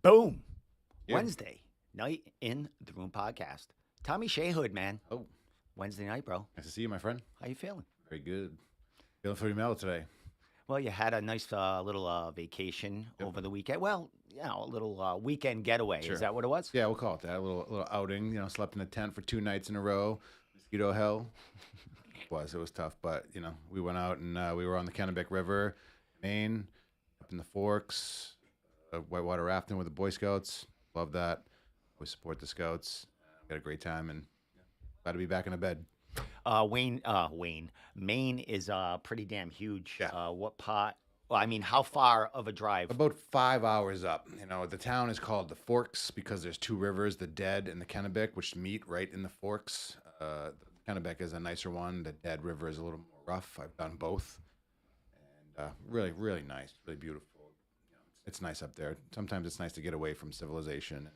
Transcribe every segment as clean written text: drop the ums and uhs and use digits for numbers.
Boom. Yeah. Wednesday night in the room podcast. Tommy Shayhood, man. Oh, Wednesday night, bro. nice to see you, my friend. How you feeling? Very good. Feeling pretty mellow today. Well, you had a nice little vacation Yep. over the weekend. Well, a little weekend getaway. Sure. Is that what it was? Yeah, we'll call it that. A little outing. Slept in a tent for 2 nights in a row. Mosquito hell. It was tough, but we went out and we were on the Kennebec River, Maine, up in the Forks, whitewater rafting with the Boy Scouts. Love that. We support the Scouts. Got a great time and glad to be back in the bed. Maine is pretty damn huge. Yeah. What part? Well, I mean, how far of a drive? About 5 hours up. The town is called the Forks because there's 2 rivers, the Dead and the Kennebec, which meet right in the Forks. The Kennebec is a nicer one. The Dead River is a little more rough. I've done both. And really, really nice, really beautiful. It's nice up there. Sometimes it's nice to get away from civilization and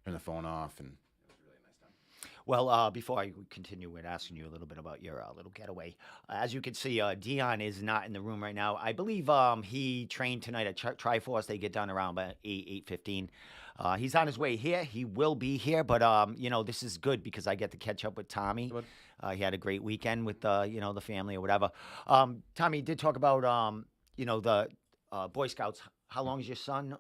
turn the phone off, and it was a really nice time. Well, before I continue with asking you a little bit about your little getaway, as you can see, Dion is not in the room right now. I believe he trained tonight at Triforce. They get done around about 8:15. He's on his way here. He will be here, but this is good because I get to catch up with Tommy. Good. He had a great weekend with the family or whatever. Tommy did talk about the Boy Scouts. How long has your son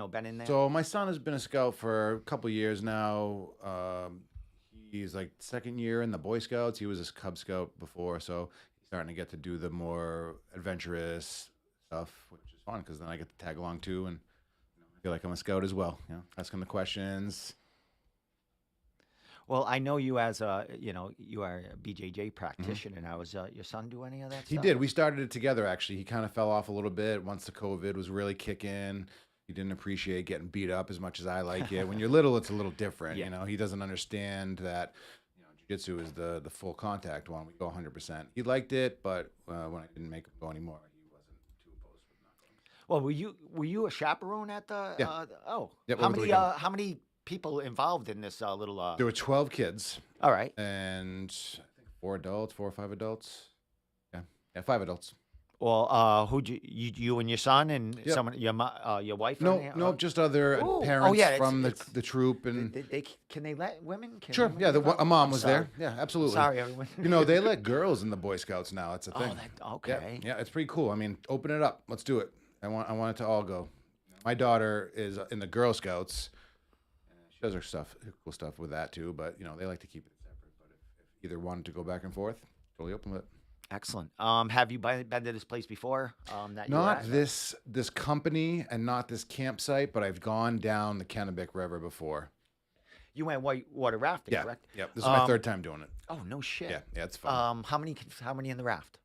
been in there? So my son has been a scout for a couple years now. He's like second year in the Boy Scouts. He was a Cub Scout before, so he's starting to get to do the more adventurous stuff, which is fun because then I get to tag along too, and I feel like I'm a scout as well. Asking the questions. Well, I know you as you are a BJJ practitioner now. Is your son do any of that He stuff? did. We started it together, actually. He kind of fell off a little bit once the COVID was really kicking. He didn't appreciate getting beat up as much as I like it. When you're little, it's a little different. Yeah. He doesn't understand that jiu-jitsu is the full contact one. We go 100%. He liked it, but when I didn't make him go anymore, he wasn't too opposed with not going. Well, were you a chaperone at the? Yeah. Yep, How over the many weekend. how many people involved in this little? There were 12 kids, All right. and I think 4 or 5 adults. Yeah, 5 adults. Well, who'd you and your son and Yep. someone your wife? No, or any- no, just other Ooh. parents Yeah, from it's- the troop and. Can they let women? Can Sure. women Yeah, be involved? a mom I'm was sorry. there. Yeah, absolutely. Sorry, everyone. They let girls in the Boy Scouts now. It's a thing. Okay. Yeah, it's pretty cool. I mean, open it up. Let's do it. I want it to all go. My daughter is in the Girl Scouts. She does her cool stuff with that too. But they like to keep it separate. But if either wanted to go back and forth, totally open with it. Excellent. Have you been to this place before? That you were Not at? this company and not this campsite, but I've gone down the Kennebec River before. You went whitewater rafting, Yeah. correct? Yep. This is my 3rd time doing it. Oh no shit. Yeah, it's fun. How many in the raft?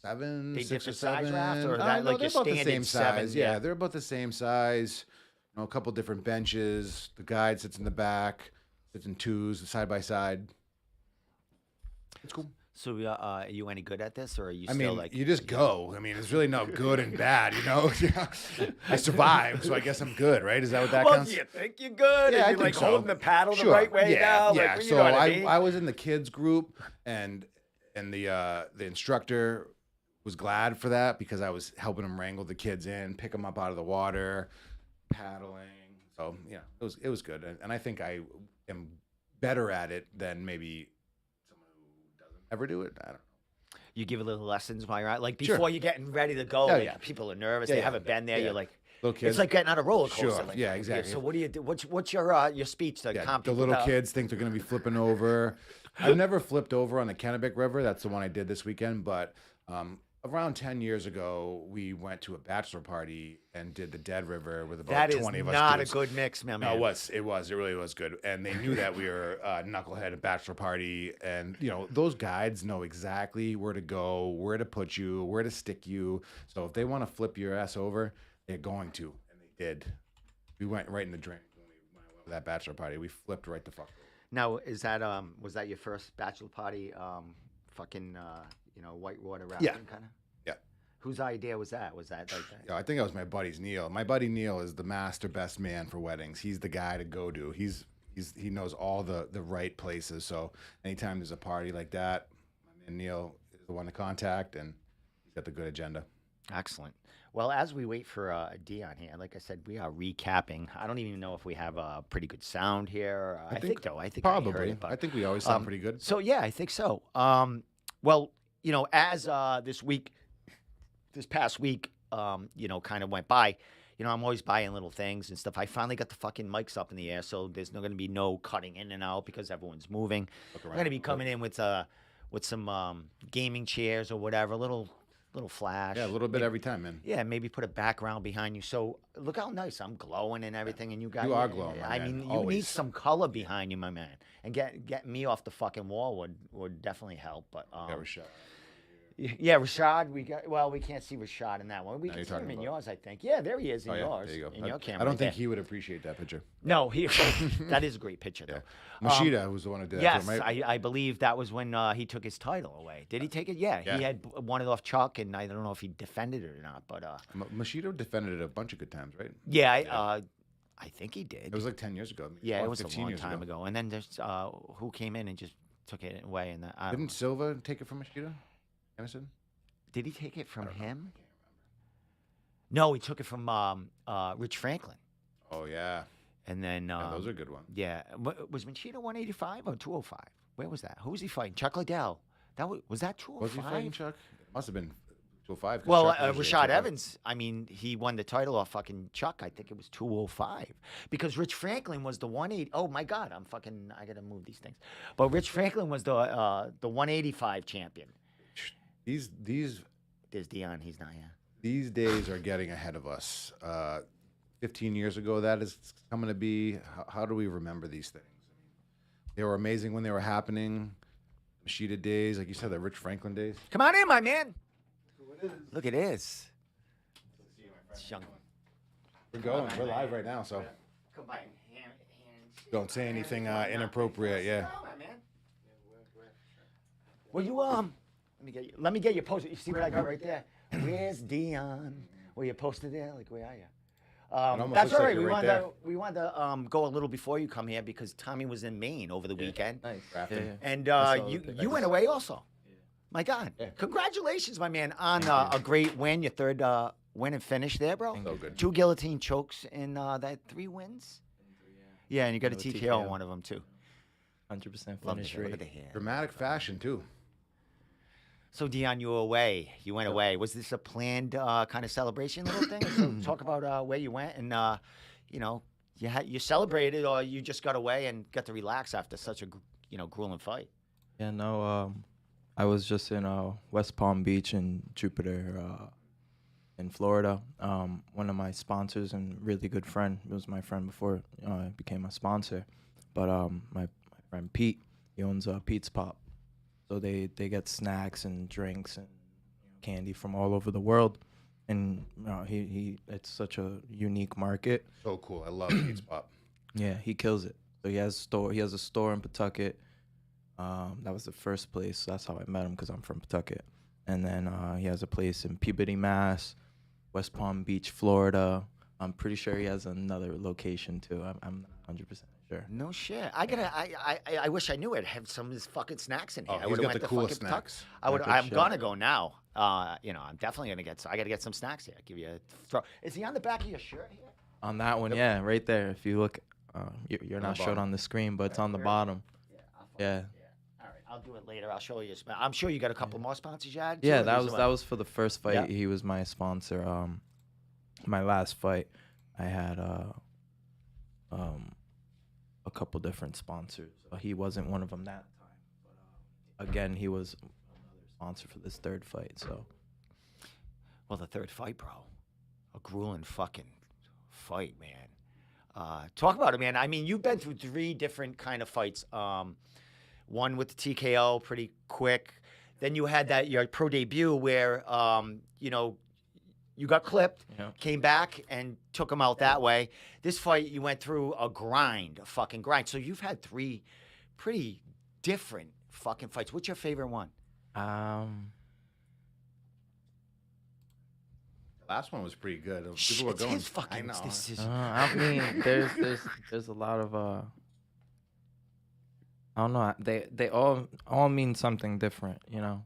7, They 6 or different size 7. raft, or No, that, like, they're your about the standard same 7, size. yeah. Yeah, they're about the same size. A couple different benches. The guide sits in the back, sits in 2s, side by side. It's cool. So, are you any good at this, or are you I still mean, like? you just go. I mean, it's really no good and bad, I survived, so I guess I'm good, right? Is that what that Well, counts? do you think you're good? Yeah, Are I you think like so. holding the paddle the Sure. right way now? Yeah. Like, you So know what I mean? I was in the kids group, and the instructor was glad for that because I was helping him wrangle the kids in, pick them up out of the water, paddling. So it was good, and I think I am better at it than maybe someone who doesn't ever do it. I don't know. You give a little lessons while you're out, like Sure. before you're getting ready to go. Oh, like, yeah. people are nervous. Yeah, They yeah. haven't been there. Yeah. You're like, Little kids. it's like getting on a roller coaster. Sure. Like, Yeah, exactly. So what do you do? What's your speech to Yeah, calm the people little down? kids think they're going to be flipping over. I've never flipped over on the Kennebec River. That's the one I did this weekend. But around 10 years ago, we went to a bachelor party and did the Dead River with about That is 20 of us. not a dudes. good mix, man. No, it was. It really was good. And they knew that we were a knucklehead at bachelor party. And, those guides know exactly where to go, where to put you, where to stick you. So if they want to flip your ass over, they're going to. And they did. We went right in the drink when I went to that bachelor party. We flipped right the fuck over. Now, is that was that your first bachelor party? Whitewater rafting kind of. Yeah. Whose idea was that? Was that like that? Yeah, I think that was my buddy's Neil. My buddy Neil is the master best man for weddings. He's the guy to go to. He knows all the right places. So anytime there's a party like that, my man Neil is the one to contact, and he's got the good agenda. Excellent. Well, as we wait for Dion here, like I said, we are recapping. I don't even know if we have a pretty good sound here. I think though. I think I heard Probably. it, I but think we always sound pretty good. so yeah, I think so. Well, as this past week, kind of went by. I'm always buying little things and stuff. I finally got the fucking mics up in the air, so there's not going to be no cutting in and out because everyone's moving. Look I'm going to be around. coming in with some gaming chairs or whatever, little flash. Yeah, a little bit every time, man. Yeah, maybe put a background behind you. So look how nice I'm glowing and everything, and you got You are glowing, my I man, mean, you need always. some color behind you, my man, and get me off the fucking wall would definitely help. But Yeah, Rashad. yeah, Rashad, we can't see Rashad in that one. We Now can you're see him talking in about- yours, I think. Yeah, there he is in Oh, yeah, yours, there you go. in your camera. I don't right think there. he would appreciate that picture. No, that is a great picture though. Machida was the one who did that. Yes, to him, right? I believe that was when he took his title away. Did he take it? Yeah, Yeah. he had won it off Chuck, and I don't know if he defended it or not. But Machida defended it a bunch of good times, right? yeah, I think he did. It was like 10 years ago. maybe Yeah, 12, it was a 15 long years time ago. And then there's who came in and just took it away. And I don't Didn't Silva take it from Machida? Anderson? did he take it from don't know. him? No, he took it from Rich Franklin. Oh, yeah. And then Yeah, those are good ones. yeah, was Machida 185 or 205? Where was that? Who was he fighting? Chuck Liddell. Was that 205? Was he fighting Chuck? It must have been 205. 'cause Well, Chuck usually Rashad 205. Evans, I mean, he won the title off fucking Chuck. I think it was 205 because Rich Franklin was the 180. Oh my God, I gotta move these things. But Rich Franklin was the 185 champion. These There's Dion. He's not here. these days are getting ahead of us. 15 years ago, that is coming to be. How do we remember these things? They were amazing when they were happening. Machida days, like you said, the Rich Franklin days. Come on in, my man. Look at this. It's young. We're going. We're live right now, so Come by. don't say anything inappropriate. Yeah. Oh, my man. Well, let me get you posted. You see what I got right there? Where's Dion? Were you posted there? Like, where are you? almost That's looks all like right. you're We right wanted there. to go a little before you come here because Tommy was in Maine over the weekend, Nice. Rafting. Yeah. and I saw the you pictures. went away also. My God, Yeah. congratulations, my man, on a great win. Your third win and finish there, bro. So good. 2 guillotine chokes in that 3 wins. Yeah, and you got a No TKO on TKO. one of them too. 100% Love finish it. Look rate. at the hair. Dramatic fashion too. So Dion, you were away. You went away. Was this a planned kind of celebration, little thing? So talk about where you went and you celebrated, or you just got away and got to relax after such a grueling fight. Yeah, no, I was just in West Palm Beach in Jupiter, in Florida. One of my sponsors and really good friend, it was my friend before he became my sponsor, but my friend Pete, he owns Pete's Pop. So they get snacks and drinks and candy from all over the world. And he it's such a unique market. So cool. I love Pete's Pop. Yeah, he kills it. So he has a store in Pawtucket. That was the first place. That's how I met him because I'm from Pawtucket. And then he has a place in Peabody, Mass, West Palm Beach, Florida. I'm pretty sure he has another location too. I'm not 100% sure. No shit. I wish I knew it. Have some of his fucking snacks in here. Oh, I he's would've got went the to coolest fucking Pawtucket. snacks. I'm gonna go now. I'm definitely gonna get. I gotta get some snacks here. Give you a throw. Is he on the back of your shirt here? On that one, yeah, right there. If you look, you're On not the showed bottom. on the screen, but it's on the Right bottom. Yeah. Yeah. All right. I'll do it later. I'll show you. I'm sure you got a couple more sponsors you had. Yeah, too, or that these was are- for the first fight. Yeah. He was my sponsor. My last fight, I had a couple different sponsors. He wasn't one of them that time, but again, he was another sponsor for this third fight. So Well, the third fight, bro. A grueling fucking fight, man. Talk about it, man. I mean, you've been through 3 different kind of fights. One with the TKO, pretty quick. Then you had your pro debut where, you got clipped, Yeah. came back and took him out that way. This fight, you went through a fucking grind. So you've had 3 pretty different fucking fights. What's your favorite one? Last one was pretty good. Shh, People were it's going. his fucking. I know. This is, I mean, there's a lot of I don't know. They all mean something different, you know.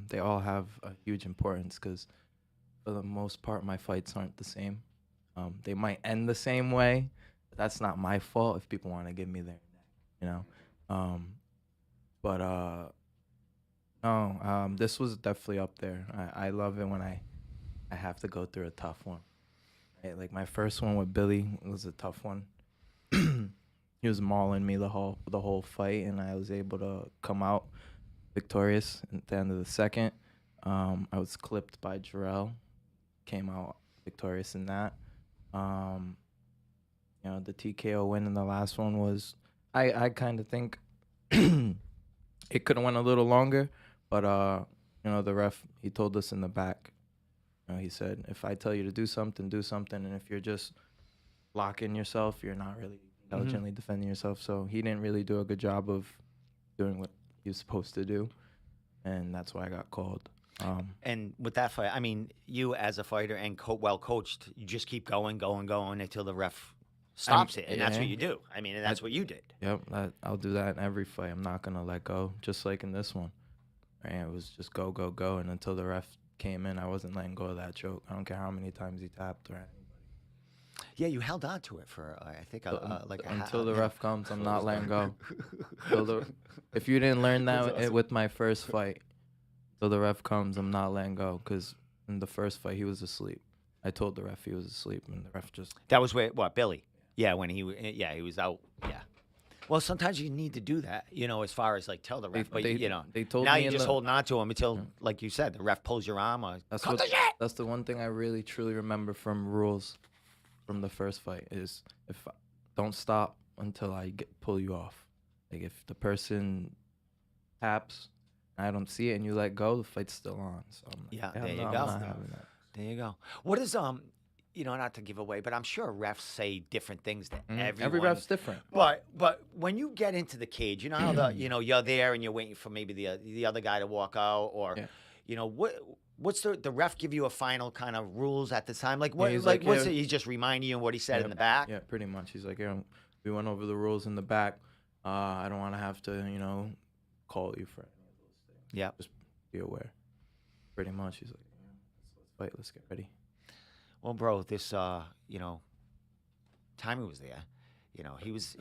They all have a huge importance because for the most part, my fights aren't the same. They might end the same way, but that's not my fault if people want to give me their neck, you know. But no, this was definitely up there. I love it when I have to go through a tough one. Right? Like my first one with Billy was a tough one. He was mauling me the whole fight, and I was able to come out victorious at the end of the second. I was clipped by Jarrell, came out victorious in that. You know, the TKO win in the last one was, I kind of think it could have went a little longer, but you know, the ref, he told us in the back, you know, he said, if I tell you to do something, and if you're just locking yourself, you're not really intelligently defending yourself. So he didn't really do a good job of doing what he was supposed to do, and that's why I got called. And with that fight, I mean, you as a fighter and well coached, you just keep going until the ref stops it, and that's what you do. I mean, and that's what you did. Yep, I'll do that in every fight. I'm not gonna let go, just like in this one. Right, it was just go, and until the ref came in, I wasn't letting go of that choke. I don't care how many times he tapped or anything. Yeah, you held on to it for I think until the ref comes, I'm not letting go. If you didn't learn that with my first fight, till the ref comes, I'm not letting go. Because in the first fight, he was asleep. I told the ref he was asleep, and the ref just. That was where Billy? Yeah, when he was out. Yeah. Well, sometimes you need to do that, you know, as far as like tell the ref, but you know, they told now me you're just holding on to him until, like you said, the ref pulls your arm or That's the one thing I really truly remember from rules from the first fight is don't stop until I pull you off. Like if the person taps, I don't see it, and you let go, the fight's still on. So I'm like, there you I'm go. not having that. There you go. What is you know, not to give away, but I'm sure refs say different things to everyone. Every ref's different. But when you get into the cage, you know how you know you're there and you're waiting for maybe the other guy to walk out, or you know what's the ref give you a final kind of rules at the time? Like what? What's it? He's just reminding you of what he said in the back. Yeah, pretty much. He's like, we went over the rules in the back. I don't want to have to, you know, call you for any of those things. Yeah, just be aware. Pretty much. He's like, let's fight. Let's get ready. Well, bro, this you know, Tommy was there. You know, he was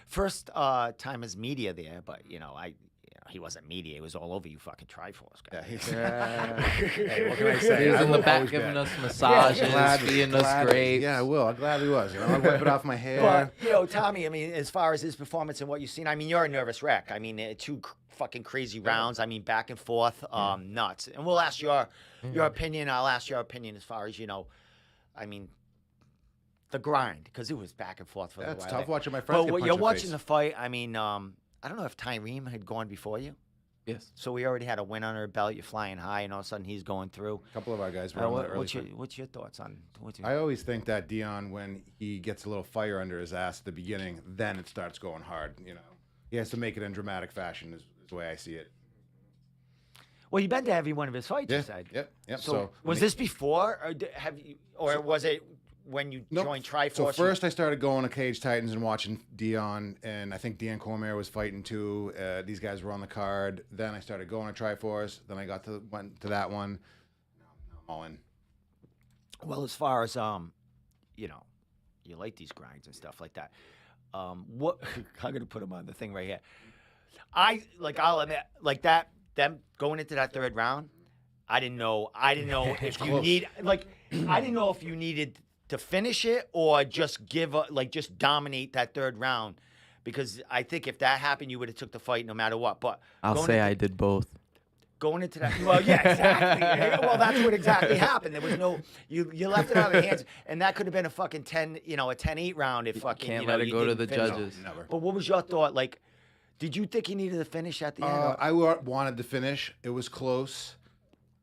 first time as media there, but you know, he wasn't media. He was all over you fucking Triforce guy. Hey, what can I say? He was in the back giving us massages, feeding us grapes. Yeah, I will. I'm glad he was. You know, I wipe it off my hair. But, you know, Tommy, I mean, as far as his performance and what you've seen, I mean, you're a nervous wreck. I mean, two fucking crazy rounds. I mean, back and forth, nuts. And we'll ask your opinion. I'll ask your opinion as far as, you know, I mean, the grind, because it was back and forth for a while. It's tough watching my friends get punched you're in the watching face. the fight. I mean, I don't know if Tyreem had gone before you. Yes. So we already had a win under our belt. You're flying high, and all of a sudden he's going through. A couple of our guys were on the early what's your thoughts on? I always think that Dion, when he gets a little fire under his ass at the beginning, then it starts going hard. You know, he has to make it in dramatic fashion. Is the way I see it. Well, you've been to every one of his fights. You said. Yep. So was this before, or was it when you joined Triforce? So first I started going to Cage Titans and watching Dion, and I think Dean Cormier was fighting too. These guys were on the card. Then I started going to Triforce. Then I went to that one. Now I'm all in. Well, as far as you know, you like these grinds and stuff like that. What I'm gonna put them on the thing right here. I'll admit, like that. Them going into that third round, I didn't know if you need I didn't know if you needed to finish it or just just dominate that third round, because I think if that happened, you would have took the fight no matter what. But I'll say I did both. Going into that, well, yeah, exactly. Well, that's what exactly happened. There was no you left it out of the hands, and that could have been a fucking 10-8 round if fucking can't let it go to the judges. No, never. But what was your thought? Like, did you think he needed to finish at the end? I wanted to finish. It was close.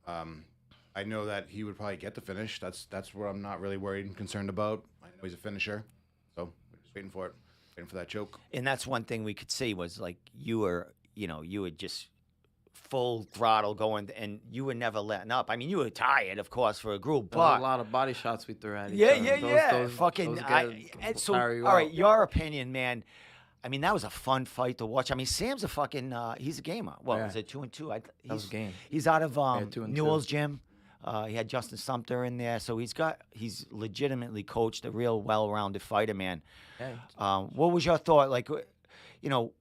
I know that he would probably get the finish. That's what I'm not really worried and concerned about. I know he's a finisher, so we're just waiting for it, waiting for that choke. And that's one thing we could see was like you were just full throttle going, and you were never letting up. I mean, you were tired, of course, for a group, There was but a lot of body shots we threw at each other. Yeah. Fucking. So, all right, your opinion, man. I mean, that was a fun fight to watch. I mean, Sam's a fucking. He's a gamer. Well, is it 2-2? That was a game. He's out of 2-2. Newell's gym. He had Justin Sumter in there, so he's legitimately coached a real well-rounded fighter, man. Yeah. What was your thought? Like, you know,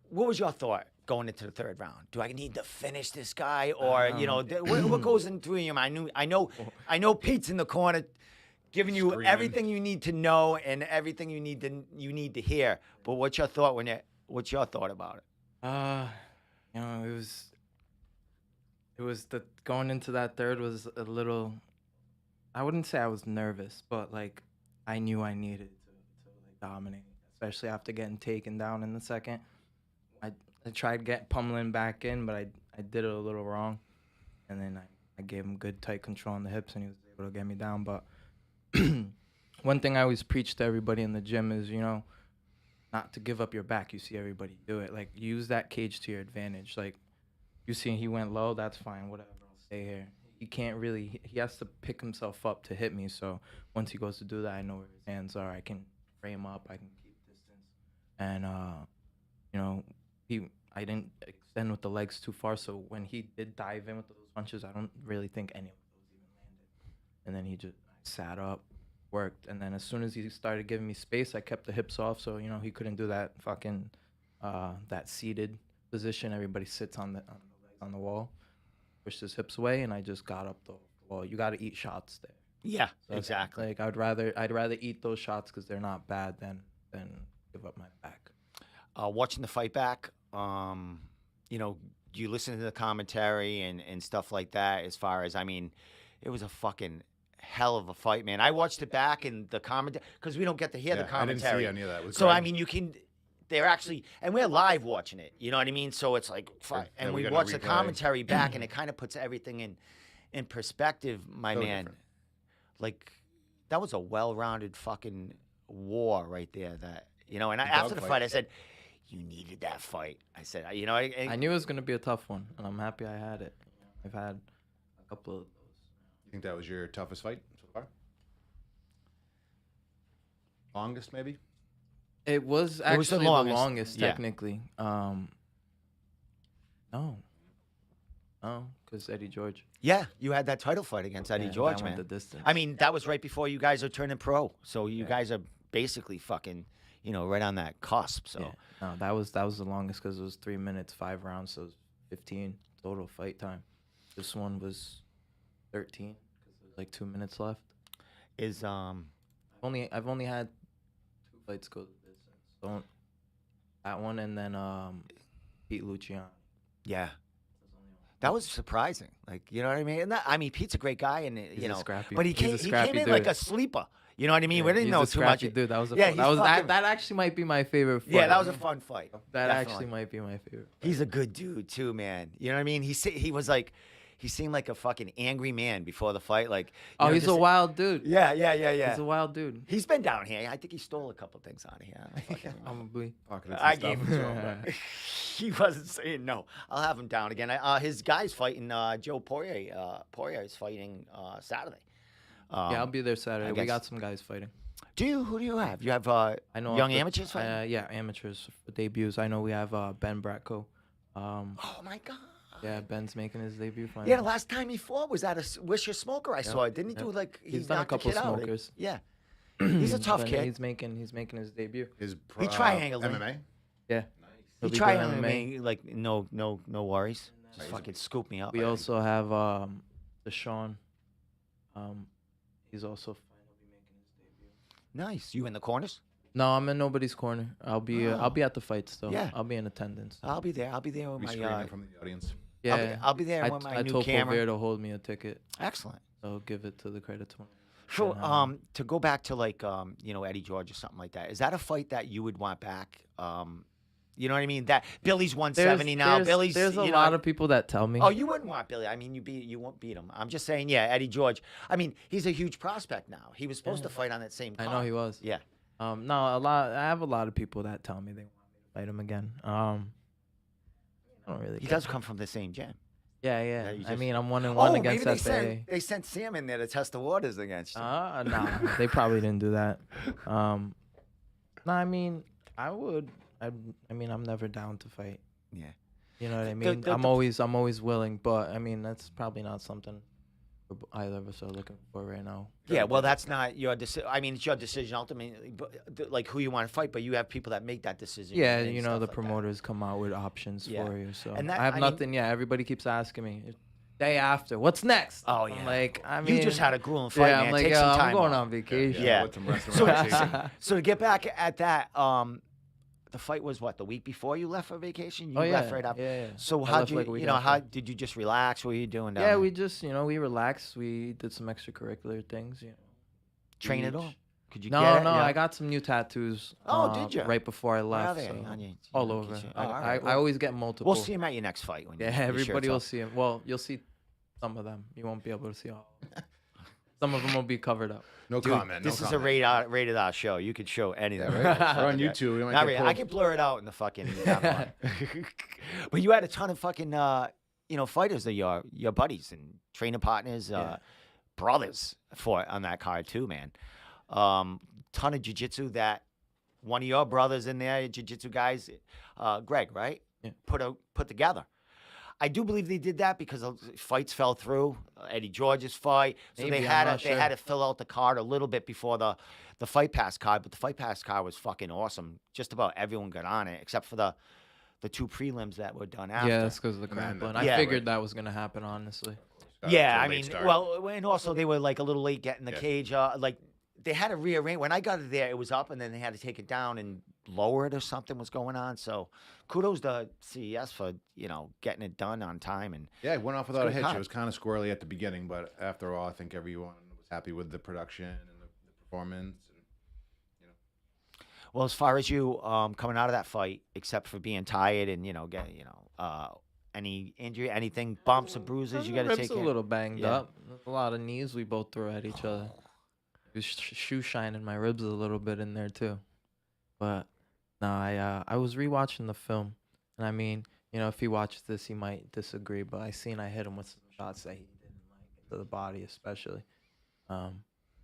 what was your thought going into the third round? Do I need to finish this guy, or what goes in through your mind? I know Pete's in the corner, giving you Screaming. everything you need to know and everything you need to hear. But what's your thought what's your thought about it? It was the going into that third was a little. I wouldn't say I was nervous, but like I knew I needed to like dominate, especially after getting taken down in the second. I tried pummeling back in, but I did it a little wrong, and then I gave him good tight control on the hips, and he was able to get me down. But one thing I always preach to everybody in the gym is, not to give up your back. You see everybody do it. Like, use that cage to your advantage. Like, you see he went low, that's fine, whatever, I'll stay here. He can't really, he has to pick himself up to hit me. So once he goes to do that, I know where his hands are. I can frame up, I can keep distance. And, I didn't extend with the legs too far. So when he did dive in with those punches, I don't really think any of those even landed. And then he just sat up, worked. And then as soon as he started giving me space, I kept the hips off. So, he couldn't do that fucking, that seated position. Everybody sits on the wall, pushed his hips away, and I just got up the wall. You got to eat shots there. Yeah, So exactly. Like I'd rather eat those shots because they're not bad than give up my back. Watching the fight back, you listen to the commentary and stuff like that. As far as, it was a fucking hell of a fight, man. I watched it back in the commentary because we don't get to hear the commentary. I didn't see any of that. It was So great. you can. They're actually, and we're live watching it. You know what I mean? So it's like, and we we got a watch the replay. commentary back, and it kind of puts everything in perspective, my So man. different. Like, that was a well-rounded fucking war right there. And after the dogfight. fight, I said, you needed that fight. I said, I knew it was gonna be a tough one, and I'm happy I had it. I've had a couple of those. You think that was your toughest fight so far? Longest, maybe? It was was actually the the longest, longest, yeah. technically. No, because Eddie George. Yeah, you had that title fight against Eddie Yeah, George, that went man. the distance. That was right before you guys are turning pro. So you guys are basically fucking, right on that cusp. So Yeah. No, that was the longest because it was 3 minutes, 5 rounds, so it was 15 total fight time. This one was 13 because there was like 2 minutes left. is I've only had 2 fights go the distance. So that one and then Pete Luciano. yeah. That was surprising. Like, you know what I mean? And Pete's a great guy, and He's a scrappy- but he he's a came scrappy in like dude. a sleeper. You know what I mean? We didn't He's know a too much. scrappy dude. That was Yeah, he's fucking- that actually might be my favorite fight. Yeah, that was a fun fight. That Definitely. actually might be my favorite. He's a good dude too, man. You know what I mean? He seemed like a fucking angry man before the fight. Like, Oh, he's a wild dude. Yeah. He's a wild dude. He's been down here. I think he stole a couple things out of here. I fucking remember. Probably. Pocketed I some gave stuff. him to him. But he wasn't saying no. I'll have him down again. His guy's fighting. Joe Poirier. Poirier is fighting Saturday. Yeah, I'll be there Saturday. We guess- got some guys fighting. Who do you have? You have I know young off the- amateurs fighting? Yeah, amateurs for debuts. I know we have Ben Bratko. Oh my God. Yeah, Ben's making his debut fight. Yeah, the last time he fought was at a Wish Your Smoker. I saw it. Didn't he yep. do like He's done a knocked the couple kid out? smokers. Yeah, he's a tough But kid. He's making his debut. He triangled me. MMA? Yeah. He He'll be tried doing on MMA. me like no worries. Just Amazing. fucking scoop me up. We also have Deshaun. He's also finally making his debut. Nice. You in the corners? No, I'm in nobody's corner. I'll be at the fight still. Yeah. I'll be in attendance. I'll be there. I'll be there with We my. screaming from the audience. Yeah. I'll be there with my I new told camera. Povere to hold me a ticket. Excellent. So give it to the credit to him. So, And, to go back to like, Eddie George or something like that, is that a fight that you would want back? You know what I mean? That Billy's 170 now. Billy's. There's a you know, lot of people that tell me. Oh, you wouldn't want Billy. You won't beat him. I'm just saying, yeah, Eddie George. He's a huge prospect now. He was supposed to fight on that same I card. know he was. Yeah. No, I have a lot of people that tell me they want me to fight him again. I don't really. He care. does come from the same gym. Yeah. Yeah, you I just- mean, I'm 1-1 Oh, against maybe FAA. they sent Sam in there to test the waters against you. No, they probably didn't do that. No, I mean, I would. I'm never down to fight. Yeah. You know what I The- mean? the- I'm the- always willing, but I mean that's probably not something either of us are looking for right now. Yeah, well, that's not your decision. I mean, it's your decision ultimately, but like who you want to fight. But you have people that make that decision. Yeah, and you know stuff the like that. promoters come out with options Yeah. for you. So And that- I have I mean- nothing. Yeah, everybody keeps asking me. Day after, what's next? Oh, I'm yeah. like, I mean, You just had a grueling fight, yeah, man. I'm like, Take some I'm time going off. on vacation. Yeah. Let them rest So, around vacation. so to get back at that, the fight was what, the week before you left for vacation? You Oh yeah, left right up. yeah. So I how left did you, like a week you know, after. how did you just relax? What were you doing down Yeah, there? we just, we relaxed. We did some extracurricular things. Train at beach. all? Could you No, get it? no, Yeah. I got some new tattoos. Oh, did ya? Right before I Where are left. they? So On you- all you over. location? I, Oh, all I, right, I well, always get multiple. We'll see him at your next fight. When Yeah, your shirt's everybody will off. see him. Well, you'll see some of them. You won't be able to see all. Of them. Some of them will be covered up. No Dude, comment. this no is a comment. rated R show. You could show anything. We're on YouTube. We might Not get really. pulled. I can blur it out in the fucking. But you had a ton of fucking, fighters, that your buddies and training partners, brothers on that card too, man. Ton of jiu-jitsu that one of your brothers in there, jiu-jitsu guys, Greg, right? Yeah. Put together. I do believe they did that because fights fell through. Eddie George's fight, so Maybe, they I'm had not they sure. had to fill out the card a little bit before the Fight Pass card. But the Fight Pass card was fucking awesome. Just about everyone got on it except for the two prelims that were done after. Yeah, that's because of the And then grappling. the- I Yeah. figured that was gonna happen, honestly. Yeah, It's a I late mean, start. well, and also they were like a little late getting the Yeah. cage. Like they had to rearrange. When I got it there, it was up, and then they had to take it down and lower it or something was going on. So, kudos to CES for getting it done on time. And Yeah, it went off without a good hitch. card. It was kind of squirrely at the beginning, but after all, I think everyone was happy with the production and the performance. And, well, as far as you coming out of that fight, except for being tired and any injury, anything, bumps or bruises, you got to Ribs take a care. little banged Yeah. up. A lot of knees we both threw at each other. It was shoe shining my ribs a little bit in there too. But no, I was rewatching the film, and I mean, if he watches this, he might disagree. But I hit him with some shots that he didn't like into the body, especially. And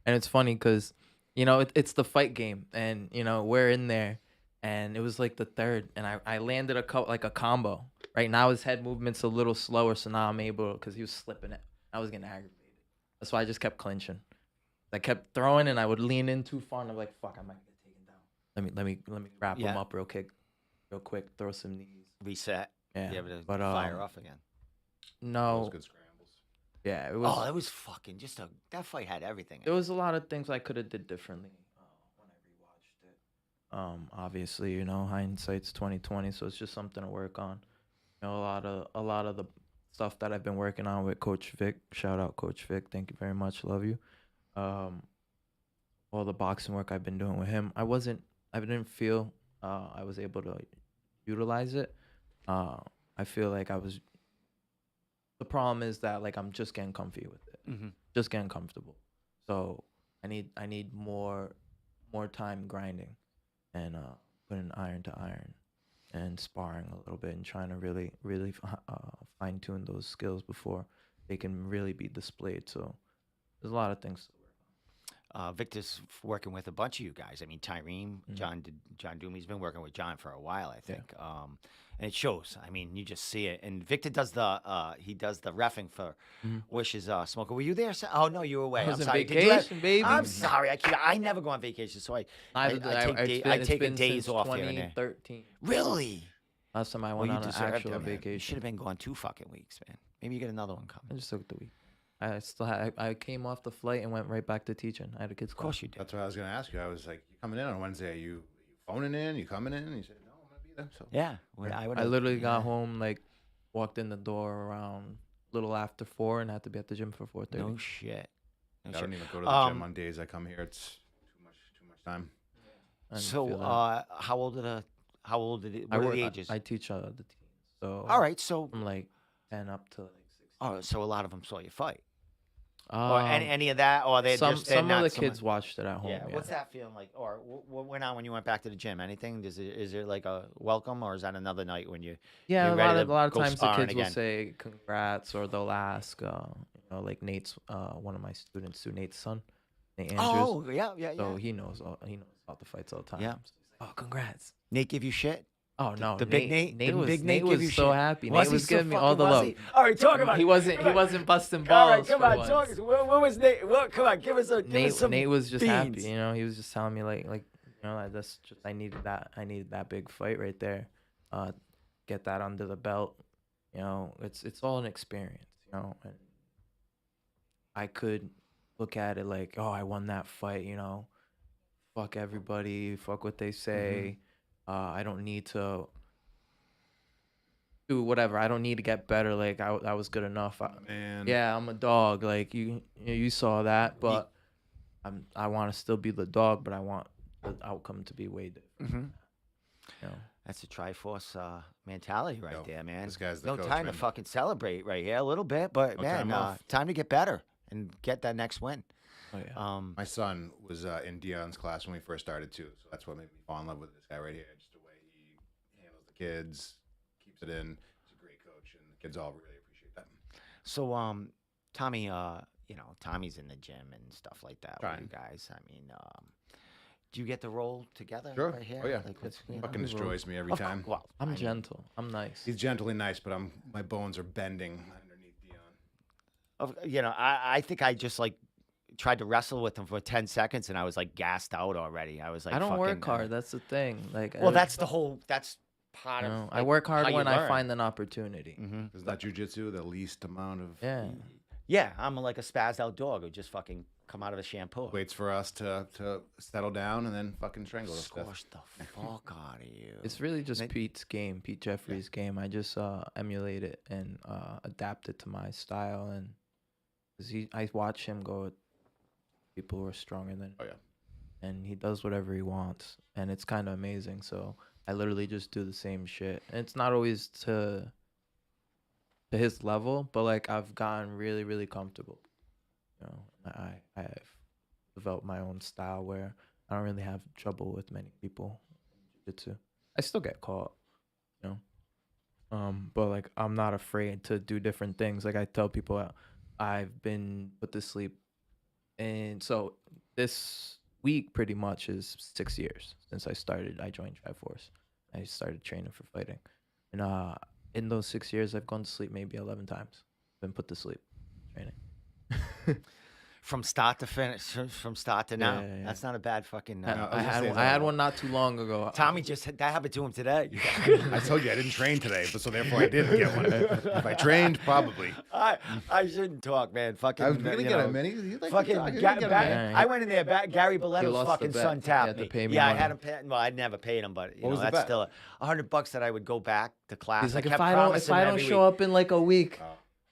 it's funny because, it's the fight game, and we're in there, and it was like the third, and I landed a combo. Right now his head movement's a little slower, so now I'm able because he was slipping it. I was getting aggravated. That's why I just kept clinching. I kept throwing, and I would lean in too far, and I'm like, "Fuck, I might get taken down." Let me wrap him Yeah. up real quick, throw some knees. Reset. Yeah, Be able to but fire off again. those no, good scrambles. yeah, it was. Oh, that was fucking that fight had everything. in There it. was a lot of things I could have did differently when I rewatched it. Obviously, hindsight's 2020, so it's just something to work on. A lot of the stuff that I've been working on with Coach Vic. Shout out Coach Vic. Thank you very much. Love you. All the boxing work I've been doing with him. I didn't feel I was able to utilize it. I feel like the problem is that like I'm just getting comfy with it. Mhm. Just getting comfortable. So I need more time grinding and putting iron to iron and sparring a little bit and trying to really fine tune those skills before they can really be displayed. So there's a lot of things to work Victor's working with a bunch of you guys. I mean, Tyreen, John Doomey's been working with John for a while, I think. And it shows. I mean, you just see it. And Victor does the reffing for Wishes Smoker. Were you there? Oh no, you were away. on. I was I'm on sorry. Did you have- vacation, baby. I'm sorry. I never go on vacation, so I take days off here and there. 2013. Really? Last time I Well, went you on an deserved actual it, man. You should vacation. have been gone 2 fucking weeks, man. Maybe you get another one I coming. just took the week. I came off the flight and went right back to teaching. I had a kid's Of course you did. That's what I was going to ask you. I was like, you coming in on Wednesday? Are you phoning in? You coming in? And he said, no, I'm going to be there. So Yeah. I literally got home, walked in the door around a little after 4 and had to be at the gym for 4:30. No shit. No I shit. don't even go to the gym on days I come here. It's too much time. I didn't So, feel that. how old are the I what are work- the ages? I teach the teens. So All right, so from 10 up to 16. so a lot of them saw you fight, or Um, any of that, or they're some just they're some not of the so much- kids watched it at home. Yeah. What's that feeling like? Or what went on when you went back to the gym? Anything? Is there like a welcome, or is that another night when you? Yeah, you're a ready lot of to go times the sparring kids will again? say congrats, or they'll ask, like Nate's one of my students, Nate's son, Nate Andrews. Oh yeah. So he knows about the fights all the time. Yeah. So he's like, oh, congrats. Nate give you shit? Oh no, The big Nate? Nate The was big Nate Nate give was you so shit? happy. Was Nate he was so giving me all the fucking- was love. he? All right, talk about He it. wasn't Come on. busting All right, balls come for on, once. talk. What was Nate? Come on, give us some Nate was just happy, beans. you know. He was just telling me like that's just I needed that big fight right there, get that under the belt, you know. It's all an experience, you know. And I could look at it like, oh, I won that fight, you know. Fuck everybody, fuck what they say. I don't need to do whatever. I don't need to get better. Like I was good enough. Man. Yeah, I'm a dog. Like you saw that, but I want to still be the dog, but I want the outcome to be way different. You know? That's a Triforce mentality right there, man. This guy's the no coach, time man. to fucking celebrate right here a little bit, but No man, time off. time to get better and get that next win. Oh yeah. My son was in Dion's class when we first started too, so that's what made me fall in love with this guy right here. Just the way he handles the kids, keeps it in. He's a great coach, and the kids all really appreciate that. So, Tommy, you know, Tommy's in the gym and stuff like that with you guys. I mean, do you get to roll together Sure. right here? Oh yeah. Like, what's, you know? Fucking destroys me every Of time. Well, I I'm mean, gentle. I'm nice. He's gently nice, but my bones are bending underneath Dion. You know, I think I just like tried to wrestle with him for 10 seconds and I was like gassed out already. I was like, I don't work fucking, hard. That's the thing. Like, Well, that's part you of. know, I like, work how hard you when I learn. find an opportunity. Isn't that jujitsu the least amount of Yeah. Yeah, I'm like a spazzed out dog who just fucking come out of a shampoo. waits for us to settle down and then fucking strangle us to death? Squash the fuck out of you. It's really just Then- Pete's game, Pete Jeffrey's game. I just emulate it and adapt it to my style. And 'cause I watch him go with people who are stronger than. Oh yeah. And he does whatever he wants, and it's kind of amazing. So I literally just do the same shit. And it's not always to his level, but like I've gotten really, really comfortable. You know, I've developed my own style where I don't really have trouble with many people in jiu-jitsu. I still get caught, you know. But like I'm not afraid to do different things. Like I tell people I've been put to sleep, and so this week pretty much is 6 years since I joined Triforce. I started training for fighting, and in those 6 years I've gone to sleep maybe 11 times. Been put to sleep training. From start to finish, from start to now. Yeah. That's not a bad fucking. I had one not too long ago. Tommy just that happened to him today. I told you I didn't train today, but so therefore I didn't get one. If I trained, probably. I shouldn't talk, man. Fucking. I was gonna you get know, him. You like Fucking. to talk, you're gonna get him, man. I went in there. Gary He Boletto's lost the fucking bet. son He tapped had to me. pay me Yeah, I money. had him pay. Well, I'd never paid him, but you What know was the that's bet? still $100 that I would go back to class. He's like, kept if I don't promising him every show week. up in like a week,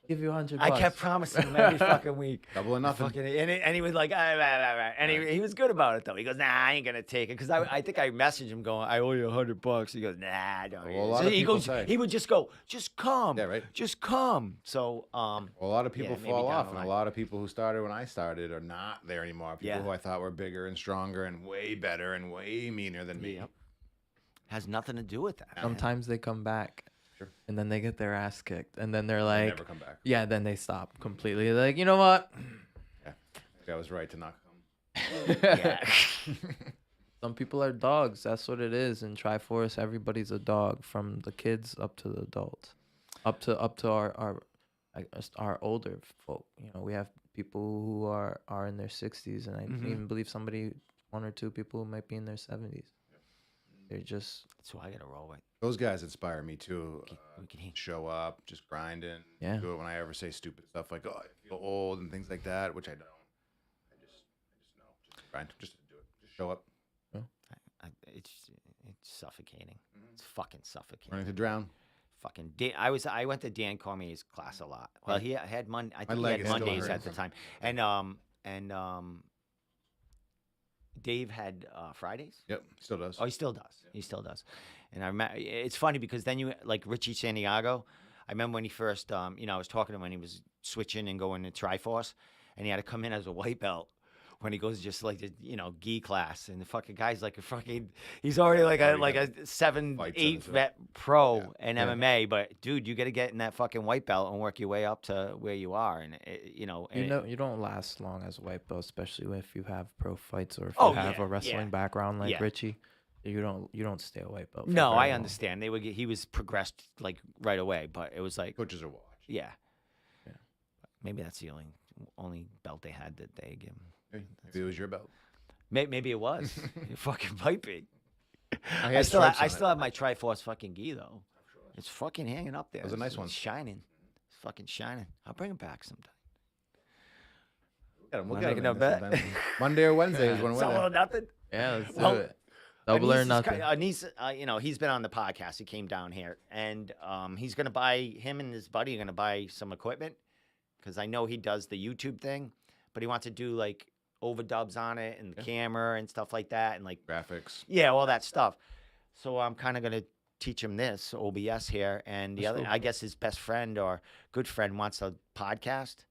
give you $100. I kept promising him every fucking week. Double or nothing. Fucking, and he was like, and he was good about it though. He goes, nah, I ain't gonna take it because I think I messaged him going, I owe you $100. He goes, nah, I don't. Well, a lot So of he people goes, say. he would just go, just come, Yeah, right. just come. So Well, a lot of people maybe fall down off, the and a line. lot of people who started when I started are not there anymore. People Yeah. who I thought were bigger and stronger and way better and way meaner than me. Yep. Has nothing to do with that. man. Sometimes they come back, Sure. and then they get their ass kicked, and then they're They like, never come back. yeah, then they stop completely. They're like, you know what? Yeah, I think I was right to not come. Yeah. Some people are dogs. That's what it is. In Triforce, everybody's a dog, from the kids up to the adults, up to I guess our older folk. You know, we have people who are in their 60s, and I even believe one or two people who might be in their 70s. They're just That's who I gotta roll with. Those guys inspire me too. We can Show up, just grinding. Yeah. Do it when I ever say stupid stuff like, "Oh, I feel old" and things like that, which I don't. I just know, just grind, just do it, just show up. it's suffocating. It's fucking suffocating. Running to drown. Fucking I went to Dan Cormier's class a lot. Well, he had I think he leg had is still Mondays hurting at the from time, and Dave had Fridays. Yep, still does. Oh, he still does. He still does. And I remember it's funny because then you like Richie Santiago. I remember when he first, I was talking to him when he was switching and going to Triforce, and he had to come in as a white belt. When he goes just like the gi class, and the fucking guy's like a fucking, he's already like a 7, Fights 8 into it. vet pro in MMA. But dude, you got to get in that fucking white belt and work your way up to where you are, and you don't last long as a white belt, especially if you have pro fights or if Oh, you have yeah, a wrestling yeah. background like Yeah. Richie. You don't stay a white belt. For No, very I long. understand. He was progressed like right away, but it was like, Coaches are watching. yeah. Yeah. Maybe that's the only belt they had that they give him. Maybe it was your belt. Maybe it was. It fucking might be. I I had still stripes I on still it. have my Triforce fucking gi though. It's fucking hanging up there. Those are nice It's ones. shining. It's fucking shining. I'll bring it back sometime. We'll Wanna get make them it in a there bet? sometime. Monday or Wednesday is when we're Double there. or nothing. Yeah, let's do Well, it. Double or Anis is nothing. Anis, he's been on the podcast. He came down here, and he's gonna buy him and his buddy are gonna buy some equipment because I know he does the YouTube thing, but he wants to do like overdubs on it and the camera and stuff like that, and like Graphics. yeah, all that stuff. So I'm kind of gonna teach him this OBS here, and the That's other, cool. I guess his best friend or good friend wants a podcast.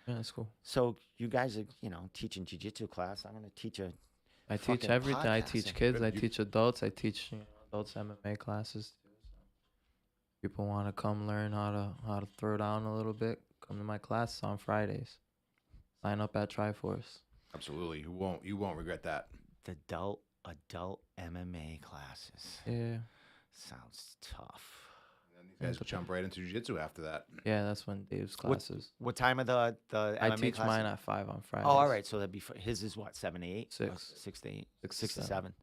Yeah, that's cool. So you guys are, teaching jiu-jitsu class. I'm gonna teach a. I teach fucking everything. I teach podcasting. kids. Good. I You- teach adults. I teach adults MMA classes too. So people want to come learn how to throw down a little bit. Come to my class on Fridays. Sign up at Triforce. Absolutely. You won't regret that. The adult MMA classes. Yeah, Sounds tough. And then these guys jump right into jiu-jitsu after that. yeah. That's when Dave's classes. What time are the I MMA teach classes? mine at 5 on Fridays. Oh, all right. So that'd be his is what 7 to 8, 6. 6 to 8, 6 to 6 to 7.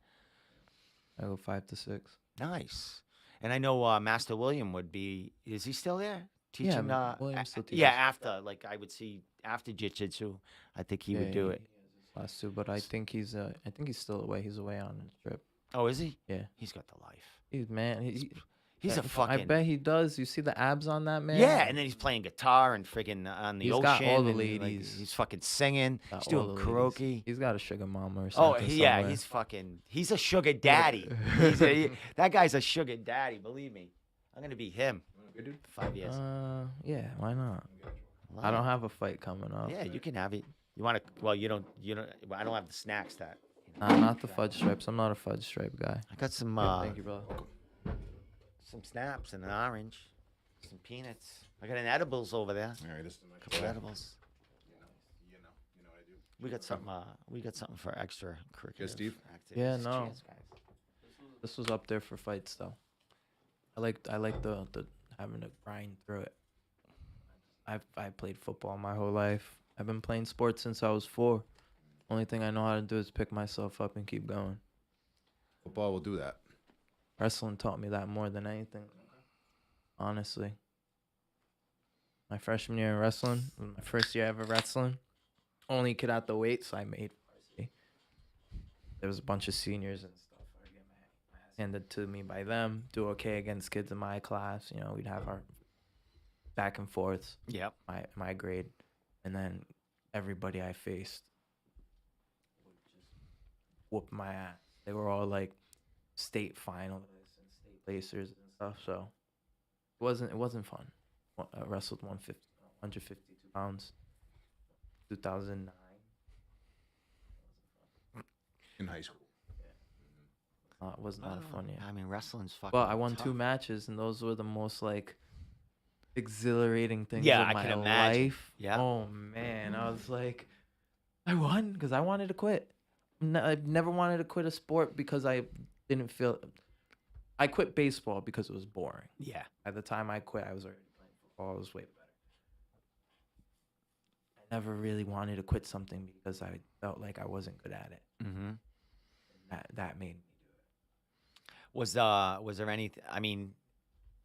I go 5 to 6. Nice. And I know Master William would be. Is he still there teaching? William still Yeah, teaches. after I would see after jiu-jitsu, I think he would do it. He has his class too, but I think he's still away. He's away on his trip. Oh, is he? Yeah. He's got the life. He's a fucking. I bet he does. You see the abs on that man? Yeah, and then he's playing guitar and friggin' on the He's ocean. got all the and, like, ladies. he's fucking singing. Got He's doing all the ladies. karaoke. He's got a sugar mama or Oh, something. yeah, somewhere. he's a sugar daddy. That guy's a sugar daddy, believe me. I'm gonna be him. Good dude. 5 years. Yeah, why not? Love I it. don't have a fight coming up. Yeah, you can have it. You want to? Well, you don't. I don't have the snacks that. Nah, not the fudge stripes. I'm not a fudge stripe guy. I got some. Thank you, brother. Some snaps and an orange, some peanuts. I got an edibles over there. All right, this is my Couple edibles. You know what I do. We got something. We got something for extra curricular. Steve? activities. Yeah, no. Cheers, guys. This was up there for fights though. I like the having to grind through it. I played football my whole life. I've been playing sports since I was 4. Only thing I know how to do is pick myself up and keep going. Football will do that. Wrestling taught me that more than anything. Honestly. My freshman year in wrestling, was my first year ever wrestling. Only kid at the weight, so I made varsity. There was a bunch of seniors and stuff. I get my ass handed to me by them. Do okay against kids in my class. We'd have our back and forths. Yep. My grade, and then everybody I faced would just whoop my ass. They were all like state finalists and state placers and stuff. So it wasn't fun. I wrestled 152 pounds, 2009. In high school. It was not a fun year. I mean, wrestling's fucking. But I won tough. 2 matches, and those were the most like exhilarating things Yeah, of I my can imagine. life. Yeah. Oh man, I was like, I won because I wanted to quit. I never wanted to quit a sport because I didn't feel. I quit baseball because it was boring. Yeah. At the time I quit, I was already playing football. It was way better. I never really wanted to quit something because I felt like I wasn't good at it. Mm-hmm. That made me do it. Was there any? I mean,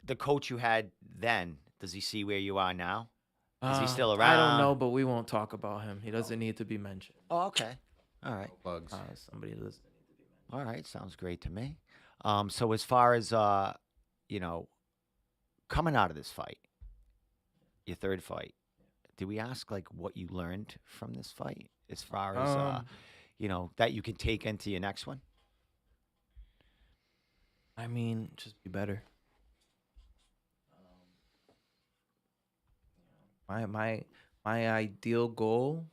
the coach you had then, does he see where you are now? Is he still I around? don't know, but we won't talk about him. He doesn't need to be mentioned. Oh, okay. All right. No bugs. Somebody doesn't need to be mentioned. All right. Sounds great to me. So as far as coming out of this fight, your third fight, did we ask like what you learned from this fight as far as that you can take into your next one? I mean, just be better. My ideal goal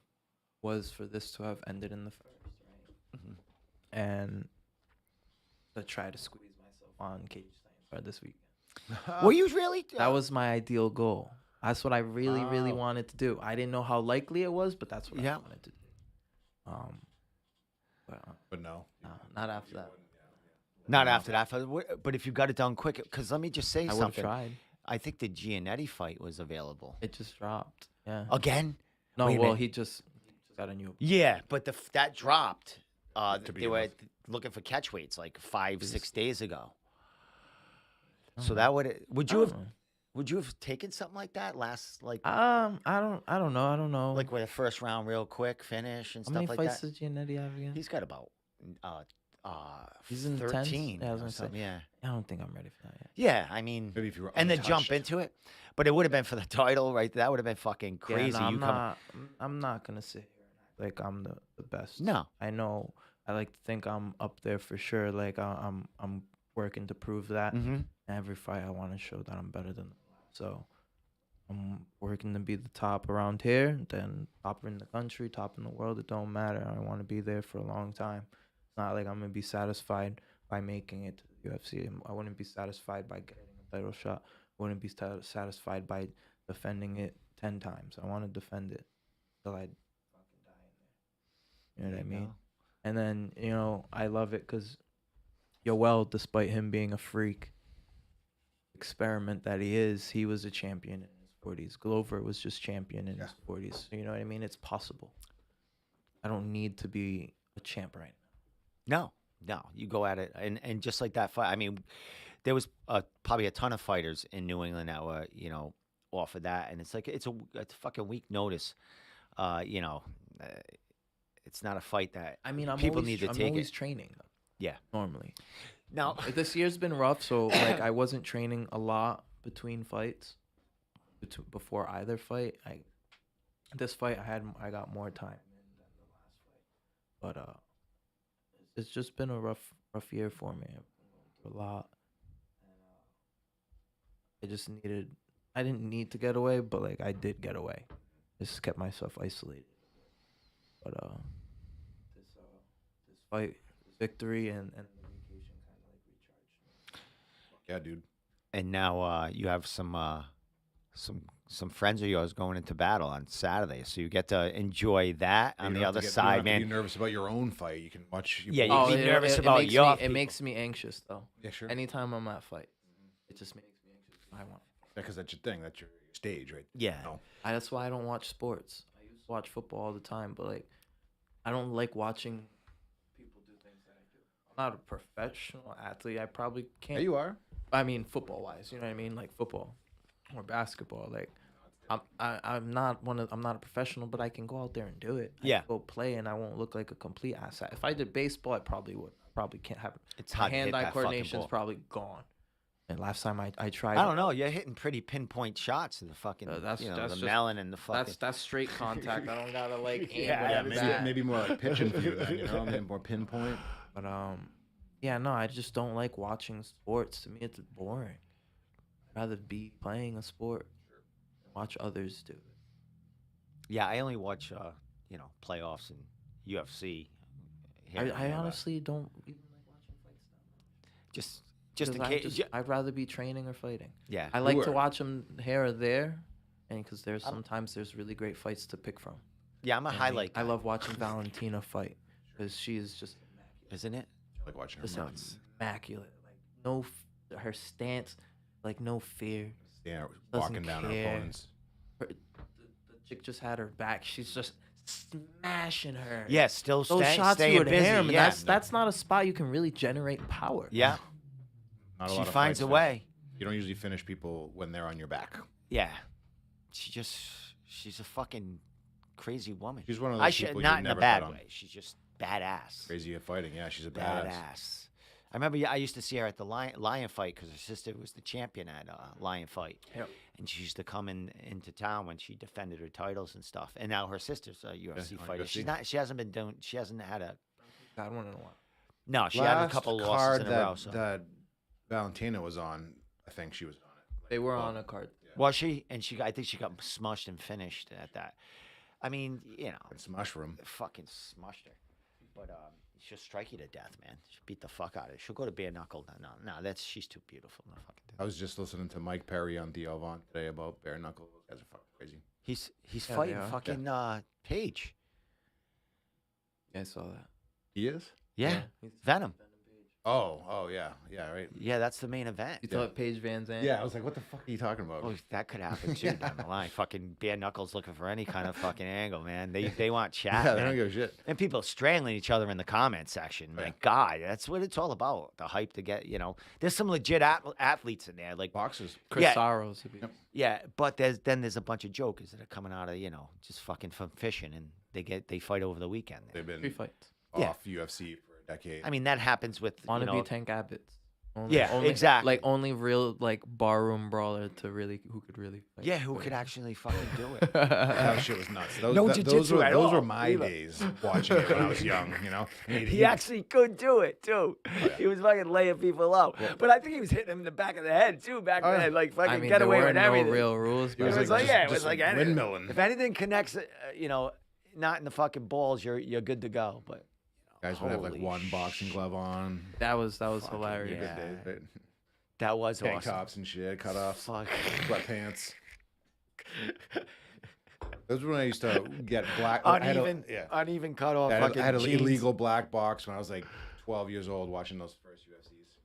was for this to have ended in the first, right? Mhm. And to try to squeeze myself on Cage Science this weekend. Were you really? That was my ideal goal. That's what I really, really Oh. wanted to do. I didn't know how likely it was, but that's what Yeah. I wanted to do. But But no. no, not after that. Not after that, but if you got it done quick, because let me just say I would have something. tried. I think the Giannetti fight was available It just dropped. Yeah. again. No, Wait a well, minute. he just got a new. Yeah, but that dropped. To They begin were with. looking for catch weights like 5-6 days ago. I So don't know. that I don't know. would you have taken something like that last I don't know. I don't know. like with a first round real quick finish and How stuff many like fights that? does Giannetti have again? He's got about He's in the 10s? 13 Yeah, I was or gonna say. something. Yeah. I don't think I'm ready for that yet. Yeah, I mean, Maybe if you were and then jump untouched. into it. But it would have been for the title, right? That would have been fucking crazy. Yeah, no, You come I'm not gonna sit here and act like I'm the best. No. I know. I like to think I'm up there for sure. Like I'm working to prove that. Mhm. Every fight I want to show that I'm better than them. So I'm working to be the top around here, then top in the country, top in the world. It don't matter. I want to be there for a long time. It's not like I'm gonna be satisfied by making it to the UFC. I wouldn't be satisfied by getting a title shot. I wouldn't be satisfied by defending it 10 times. I want to defend it till I fucking die in there. You know what I There you mean? go. And then, I love it because Yoel, despite him being a freak experiment that he was a champion in his 40s. Glover was just champion in his 40s. You know what I mean? It's possible. I don't need to be a champ right now. No, you go at it, and just like that fight. I mean, there was probably a ton of fighters in New England that were offered that, and it's like it's a fucking week notice. You know, it's not a fight that I mean, people need to I'm take always it. training, Yeah. normally. Now, This year's been rough, so like I wasn't training a lot between fights, before either fight. This fight I got more time than the last fight, but it's just been a rough year for me. I've been going through a lot, and I didn't need to get away, but like I did get away. Just kept myself isolated. But this fight, this victory, and the vacation kind of like recharged me. Yeah, dude. and now you have some friends of yours going into battle on Saturday, so you get to enjoy that on the other You don't side, have to be man. nervous about your own fight. You can watch. Yeah, you both. can be nervous about your It people. makes me anxious though. Yeah, sure. Anytime I'm at fight, it just makes me anxious. I want. Because that's your thing. That's your stage, right? Yeah. No. That's why I don't watch sports. I used to watch football all the time, but like, I don't like watching people do things that I do. I'm not a professional athlete. I probably can't. Yeah, you are. I mean, football wise, you know what I mean, like football or basketball. Like, I'm not a professional, but I can go out there and do it. I Yeah. can go play, and I won't look like a complete asshat. If I did baseball, I probably would. Probably can't have. It's My hard to hit hand-eye that fucking coordination's ball. probably gone. And last time I tried. I don't know. You're hitting pretty pinpoint shots in the fucking, that's the just- melon and the fucking. That's straight contact. I don't gotta like aim Yeah, with maybe- a bat. Maybe more like pitching for you then. You know, maybe more pinpoint. But yeah, no, I just don't like watching sports. To me, it's boring. I'd rather be playing a sport, and watch others do it. Yeah, I only watch playoffs and UFC. here and I there, but honestly don't even like watching fights that much. just in Because case. I'd rather be training or fighting. Yeah, I like to are. watch them here or there, and because sometimes there's really great fights to pick from. yeah, I'm a You know what I mean? highlight. I guy, love watching Valentina fight because she is just isn't it? I like watching her just nuts. immaculate. Like her stance, like no fear. Yeah, Doesn't walking down her care. opponents. The chick just had her back. She's just smashing her. Yeah, still Those shots staying you would busy. hammer, Yeah, that's not a spot you can really generate power. yeah. Not a She lot of finds fights a that- way. You don't usually finish people when they're on your back. Yeah, she's a fucking crazy woman. She's one of those I should people not you in a never bad bet on. way. She's just badass. Crazy at fighting. Yeah, she's a badass. Badass. I remember I used to see her at the lion fight because her sister was the champion at lion fight, Yep. and she used to come into town when she defended her titles and stuff. And now her sister's a UFC on fighter. UFC. She's not. She hasn't been doing. She hasn't had a. God, one in a while. No, she had a couple losses card in a that, row. So. that Valentina was on, I think she was on it. They were on a card. Was she? And I think she got smushed and finished at that. I mean, It's a mushroom. fucking smushed her. But she'll strike you to death, man. She'll beat the fuck out of her. She'll go to bare knuckle. No, she's too beautiful. No fucking I was just listening to Mike Perry on Theo Von today about bare knuckle. Those guys are fucking crazy. He's Yeah, fighting they are. fucking Paige. Yeah, I saw that. He is? Yeah, he's Venom. Page. Oh, yeah, right. Yeah, that's the main event. You thought Paige Van Zandt? Yeah, I was like, what the fuck are you talking about? Oh, that could happen too down the line. Fucking bare knuckles looking for any kind of fucking angle, man. They want chat, Yeah, they man. don't give a shit. And people strangling each other in the comment section. Yeah. My God, that's what it's all about. The hype to get, there's some legit athletes in there. Like, Boxers. Chris Yeah. Saros. Would be- Yep. yeah, but there's a bunch of jokers that are coming out of, just fucking from fishing, and they fight over the weekend. They've Three been fights. Yeah. off UFC for a decade. I mean, that happens with, Want to be Tank Abbott's. Yeah, exactly. Like only real like barroom brawler to really who could really fight. yeah, who could actually fucking do it? That shit was nuts. Those, No those jiu-jitsu were at those all, were my either. days watching it when I was young. He actually could do it too. He was fucking laying people out. But I think he was hitting him in the back of the head too back Oh, yeah. then. Like fucking I mean, get there away were with no everything. real rules. It But It was like, just- yeah, it was just like windmilling. If anything connects, not in the fucking balls, you're good to go. But Guys would have like Holy one boxing glove on. that was Fucking hilarious. yeah. Good days, right? that was Tank awesome. tops and shit, cutoffs, Fuck. sweatpants. Those were when I used to get black. I had a- Uneven, yeah. uneven cut off. I had, fucking I had an jeans. illegal black box when I was like 12 years old watching those first UFCs.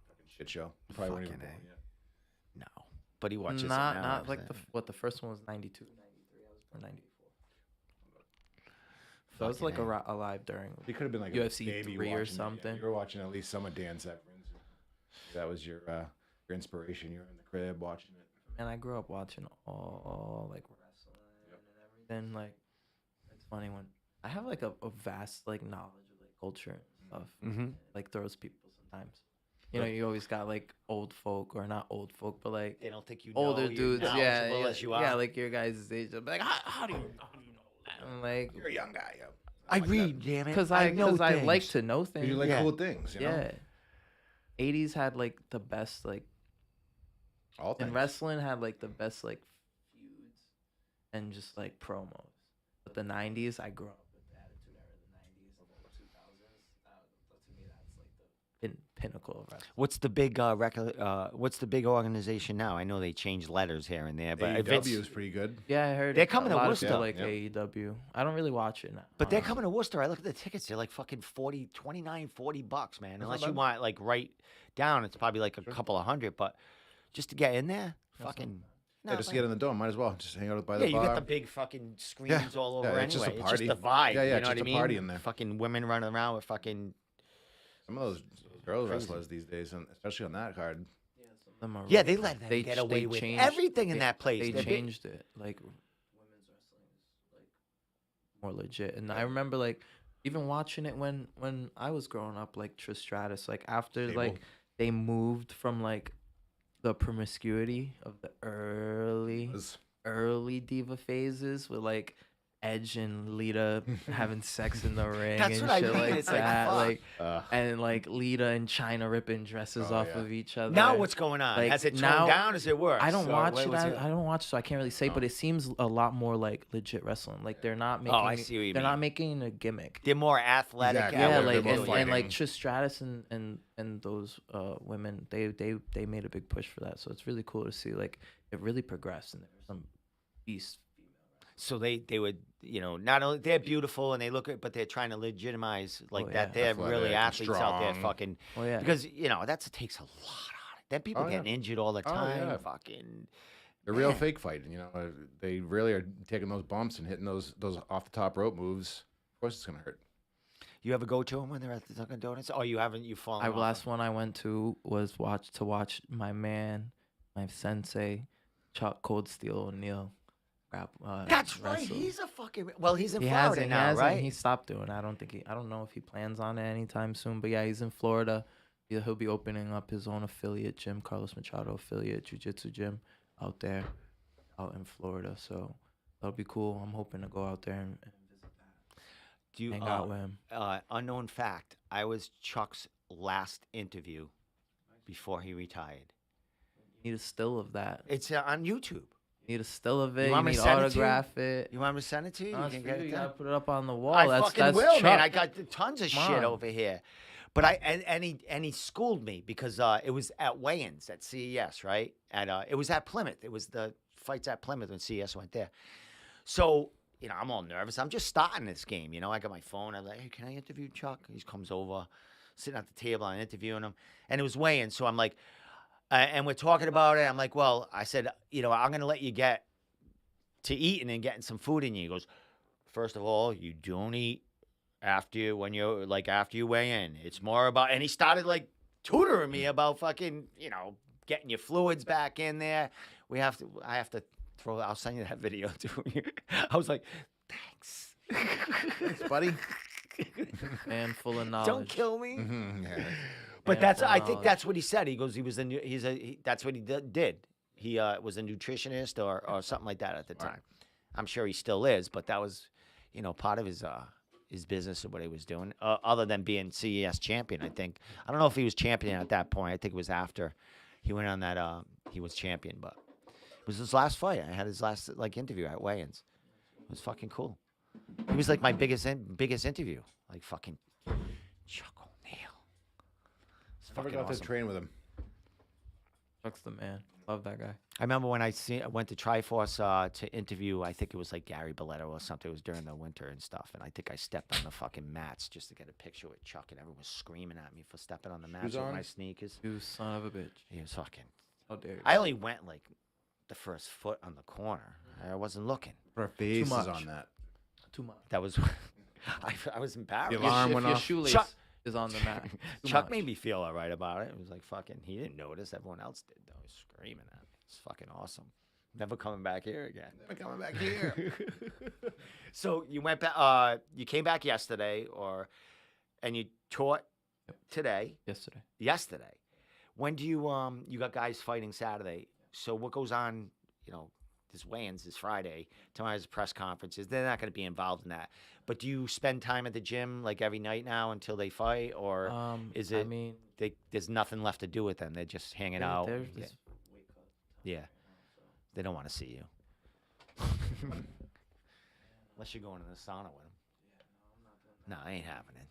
Fucking shit show. Probably weren't even Fucking born A. yet. No, but he watches. Not it now, not like so- the first one was 92, 93. I was born 94. So I was Fucking like A. alive during. You could have been like UFC a baby 3 or watching it. something. You were watching at least some of Dan Severin's. That was your inspiration. You were in the crib watching it. And I grew up watching all like wrestling and everything. Like it's funny when I have like a vast like knowledge of like culture and stuff. Mhm. Like throws people sometimes. You know, you always got like old folk or not old folk, but like They don't think you older know. You're dudes. Yeah, knowledgeable as you are. yeah, like your guys' age. I'm like, how do you know that? I'm like, You're a young guy, yo. I like that. read, damn it. because know I like things. to know 'Cause things. you like Yeah. cool things, you know? Yeah. 80s had like the best like All things. and wrestling had like the best like feuds and just like promos. But the 90s, I grew up with the Attitude Era. The 90s and the 2000s, to me, that's like the pinnacle of wrestling. What's the big what's the big organization now? I know they changed letters here and there, but if AEW it's, is pretty good. Yeah, I heard They're a coming to lot of Worcester. people like Yeah. AEW. I don't really watch it now. but they're honestly. coming to Worcester. I look at the tickets; they're like fucking $29-$40, man. not Unless you bad. want like right down, it's probably like a couple of hundred. But just to get in there, That's not fucking. Yeah, not just to bad. get in the dome. Might as well. Just hang out by Yeah, the you bar. got the big fucking screens all over Yeah, anyway. it's just a It's party. just the vibe. Yeah, yeah, you know it's what I just a mean? party in there. Fucking women running around with fucking. Some of those girls Crazy. wrestlers these days, and especially on that card. Yeah, some of them are Yeah, really- they let them they get ch- away they with changed- everything in they- that place. They They're big- changed it. Like women's wrestling is like more legit. And I remember like even watching it when I was growing up, like Trish Stratus, like after Stable. like they moved from like the promiscuity of the early diva phases with like Edge and Lita having sex in the ring That's and what I shit mean. like It's like, that. fuck. Like, Uh, and like Lita and China ripping dresses Oh, off yeah. of each other. Now what's going on? Like, Has it toned now- down? Is it worse? I don't Or watch what- it. what's I don't watch, so I can't really say. No. But it seems a lot more like legit wrestling. Like they're not making. Oh, I see what you they're mean. not making a gimmick. They're more athletic. Exactly. Yeah, they're like more and like fighting. Trish Stratus and those women, they made a big push for that. So it's really cool to see like it really progressed and there's some beast. So they would, not only they're beautiful and they look good, but they're trying to legitimize like Oh, that. yeah. They're Athletic really and athletes out there, strong. fucking. Oh yeah, Because it takes a lot out of it. Then people Oh, yeah. getting injured all the Oh, time. yeah. Fucking. the real Man. fake fighting. They really are taking those bumps and hitting those off the top rope moves. Of course, it's gonna hurt. You ever go to them when they're at the Dunkin' Donuts? Oh, you haven't. You fallen. I off last them? one I went to was to watch my man, my sensei, Chuck Cold Steel O'Neal. That's right. wrestle. He's a fucking. Well, he's in He Florida hasn't, now, right? He stopped doing it. I don't know if he plans on it anytime soon. But yeah, he's in Florida. He'll be opening up his own affiliate gym, Carlos Machado affiliate jiu-jitsu gym out there, out in Florida. So that'll be cool. I'm hoping to go out there and visit that. Do you, Hang out with him. unknown fact, I was Chuck's last interview before he retired. You need a still of that. It's on YouTube. You need a still of it. You want me need to to send it to you? autograph it. You want me to send it to you? No, You it's can for get you. it You done? gotta put it up on the wall. I that's fucking that's will, Chuck. man. I got tons of Come shit on. over here. But he schooled me because it was at weigh-ins at CES, right? It was at Plymouth. It was the fights at Plymouth when CES went there. So, I'm all nervous. I'm just starting this game, I got my phone. I'm like, hey, can I interview Chuck? He comes over, sitting at the table, I'm interviewing him, and it was weighing. So I'm like, and we're talking about it. I'm like, well, I said, I'm gonna let you get to eating and getting some food in you. He goes, first of all, you don't eat after you weigh in. It's more about, and he started like tutoring me about fucking, getting your fluids back in there. I have to I'll send you that video too. I was like, thanks. Thanks, buddy. And full of knowledge. Don't kill me. Yeah. But And full I think knowledge. that's what he said. He goes, that's what he did. He was a nutritionist or something like that at the time. I'm sure he still is, but that was, part of his business or what he was doing. Other than being CES champion, I think. I don't know if he was champion at that point. I think it was after he went on that. He was champion, but it was his last fight. I had his last interview at weigh-ins. It was fucking cool. He was like my biggest interview. Like fucking Chuck O'Neal. It's Never fucking got to awesome. train with him. Chuck's the man. Love that guy. I remember when I went to Triforce to interview, I think it was like Gary Boletto or something. It was during the winter and stuff. And I think I stepped on the fucking mats just to get a picture with Chuck, and everyone was screaming at me for stepping on the mats with on? my sneakers. You son of a bitch. He was fucking. How dare you? I only went like the first foot on the corner. I wasn't looking. Put our faces much. on that. Too much. That was. I was embarrassed. The alarm If went your off. shoelace Chuck- is on the mat. Too Chuck much. made me feel all right about it. It was like fucking. He didn't notice. Everyone else did though. He was screaming at me. It's fucking awesome. Never coming back here again. Never coming back here. So you went back. You came back yesterday, and you taught today. Yesterday. When do you you got guys fighting Saturday? So what goes on? This weigh-ins is Friday. Tomorrow's press conferences. They're not going to be involved in that. But do you spend time at the gym like every night now until they fight, or is it? I mean, there's nothing left to do with them. They're just hanging out. there's Yeah. this weight cut. Yeah. They don't want to see you. Unless you're going to the sauna with them. No, it ain't happening.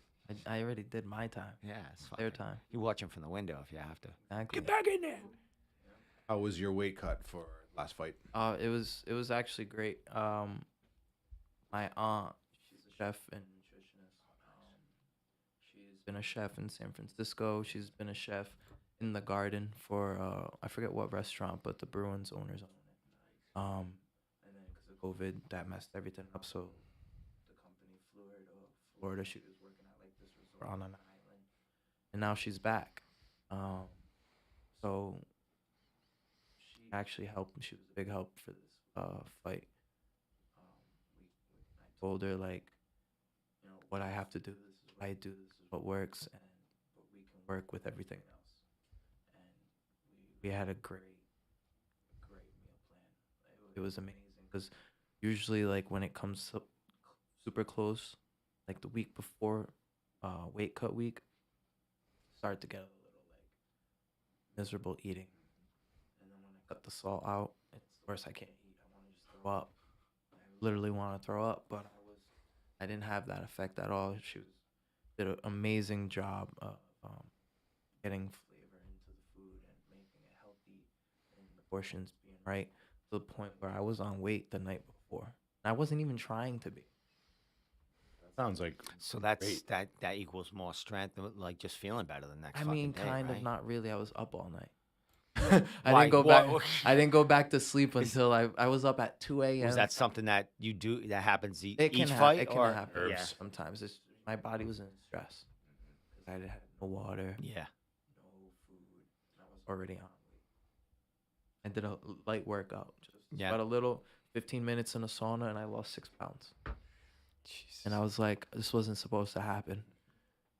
I already did my time. Yeah, it's fine. Their time. You watch them from the window if you have to. Exactly. Get back in there. How was your weight cut for last fight? It was actually great. My aunt, she's a chef and nutritionist. She's been a chef in San Francisco. She's been a chef in the Garden for I forget what restaurant, but the Bruins owners own it. And then because of COVID, that messed everything up. So the company flew her to Florida. She was working at like this resort on an island, and now she's back. So she actually helped. She was a big help for this fight. I told her like, what I have to do. This is what I do. This is what works, and but we can work with everything else. And we had a great meal plan. It was amazing because usually like when it comes to super close, like the week before weight cut week, start to get a little like miserable eating. And then when I cut the salt out, it's worse. I can't eat. I want to just throw up. I literally want to throw up, but I didn't have that effect at all. She did an amazing job of getting flavor into the food and making it healthy and the portions being right to the point where I was on weight the night before. And I wasn't even trying to be. That sounds like So that's great. that equals more strength, like just feeling better the next. I mean, fucking day, kind right? of, not really. I was up all night. I Why? didn't go What- back. I didn't go back to sleep until I was up at 2 a.m. Was that something that you do that happens It can each hap- fight? It can or? happen Yeah. sometimes. My body was in stress because I had no water, Yeah. no food. And I was already on weight. I did a light workout, just Yeah. about a little, 15 minutes in a sauna, and I lost 6 pounds. And I was like, this wasn't supposed to happen.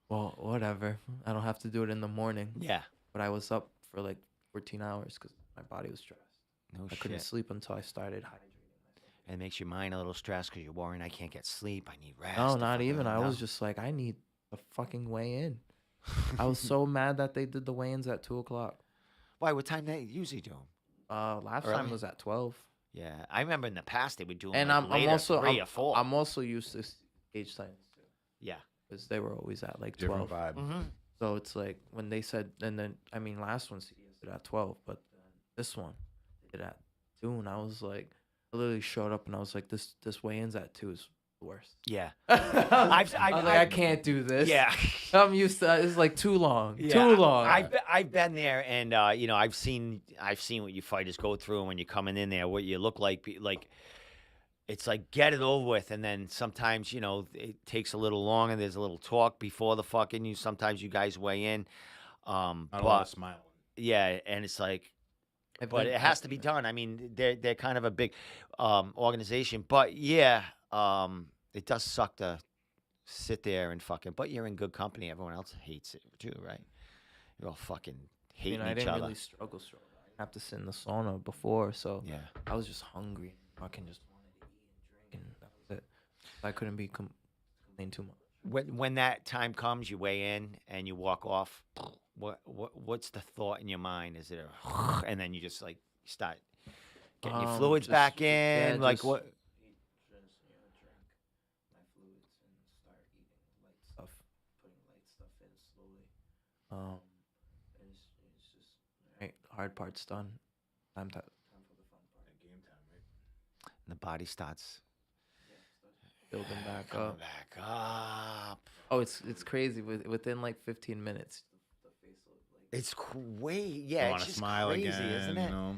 Well, whatever. I don't have to do it in the morning. Yeah. But I was up for like 14 hours because my body was stressed. No I couldn't shit. sleep until I started hydrating myself. And it makes your mind a little stressed because you're worrying. I can't get sleep. I need rest. No, if not I'm even. gonna I know. was just like, I need the fucking weigh in. I was so mad that they did the weigh-ins at 2:00. Why? What time they usually do 'em? Last Early? time was at 12. Yeah, I remember in the past they would do 'em And like I'm later, also 3 or 4. I'm also used to age times too, yeah. because they were always at like different 12. vibe. Mm-hmm. So it's like when they said, and then I mean last one CES did at 12, but this one they did at 2, and I was like, I literally showed up and I was like, this weigh-in's at 2 is the worst. Yeah. I was like, I I've- can't do this. Yeah. I'm used to it's like too long. Yeah, Too long. I've been there, and you know, I've seen what you fighters go through, and when you're coming in there, what you look like. It's like get it over with, and then sometimes you know it takes a little long, and there's a little talk before the fucking you. Sometimes you guys weigh in, Not a lot but of smiling. yeah, and it's like, I've but been- it has to be done. I mean, they're kind of a big organization, but yeah, it does suck to sit there and fucking. But you're in good company. Everyone else hates it too, right? You're all fucking I hating mean, I each didn't other. really struggle. I didn't have to sit in the sauna before, so Yeah. I was just hungry. Fucking just wanted to eat and drink, and that was it. I couldn't be complain too much. When that time comes, you weigh in and you walk off. What's the thought in your mind? Is it a and then you just like start getting your fluids Just- back yeah, in? Like just what? drink my fluids and start eating light stuff, putting light stuff in slowly. It's just right. Hard part's done. Time for the fun part. Game time, right? And the body starts Building back coming up. back up. Oh, it's crazy. Within like 15 minutes, the face will like. It's crazy. Yeah, You want it's to just smile crazy, again, isn't you it? know?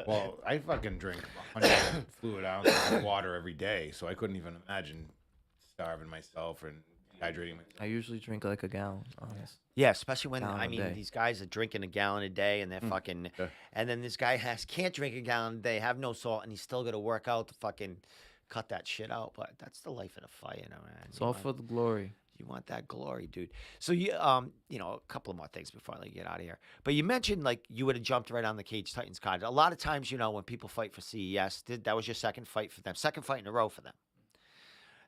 Well, I fucking drink 100 fluid ounces of water every day, so I couldn't even imagine starving myself and dehydrating myself. I usually drink like a gallon. Honest. Yeah, especially when Gallon I a mean day. these guys are drinking a gallon a day and they're fucking, Yeah. and then this guy can't drink a gallon a day, have no salt, and he's still got to work out to fucking cut that shit out. But that's the life of the fighter, man. It's all for the glory. You want that glory, dude. So you you know, a couple of more things before I let you get out of here. But you mentioned like you would have jumped right on the Cage Titans card. A lot of times, you know, when people fight for CES, that was your second fight for them, second fight in a row for them.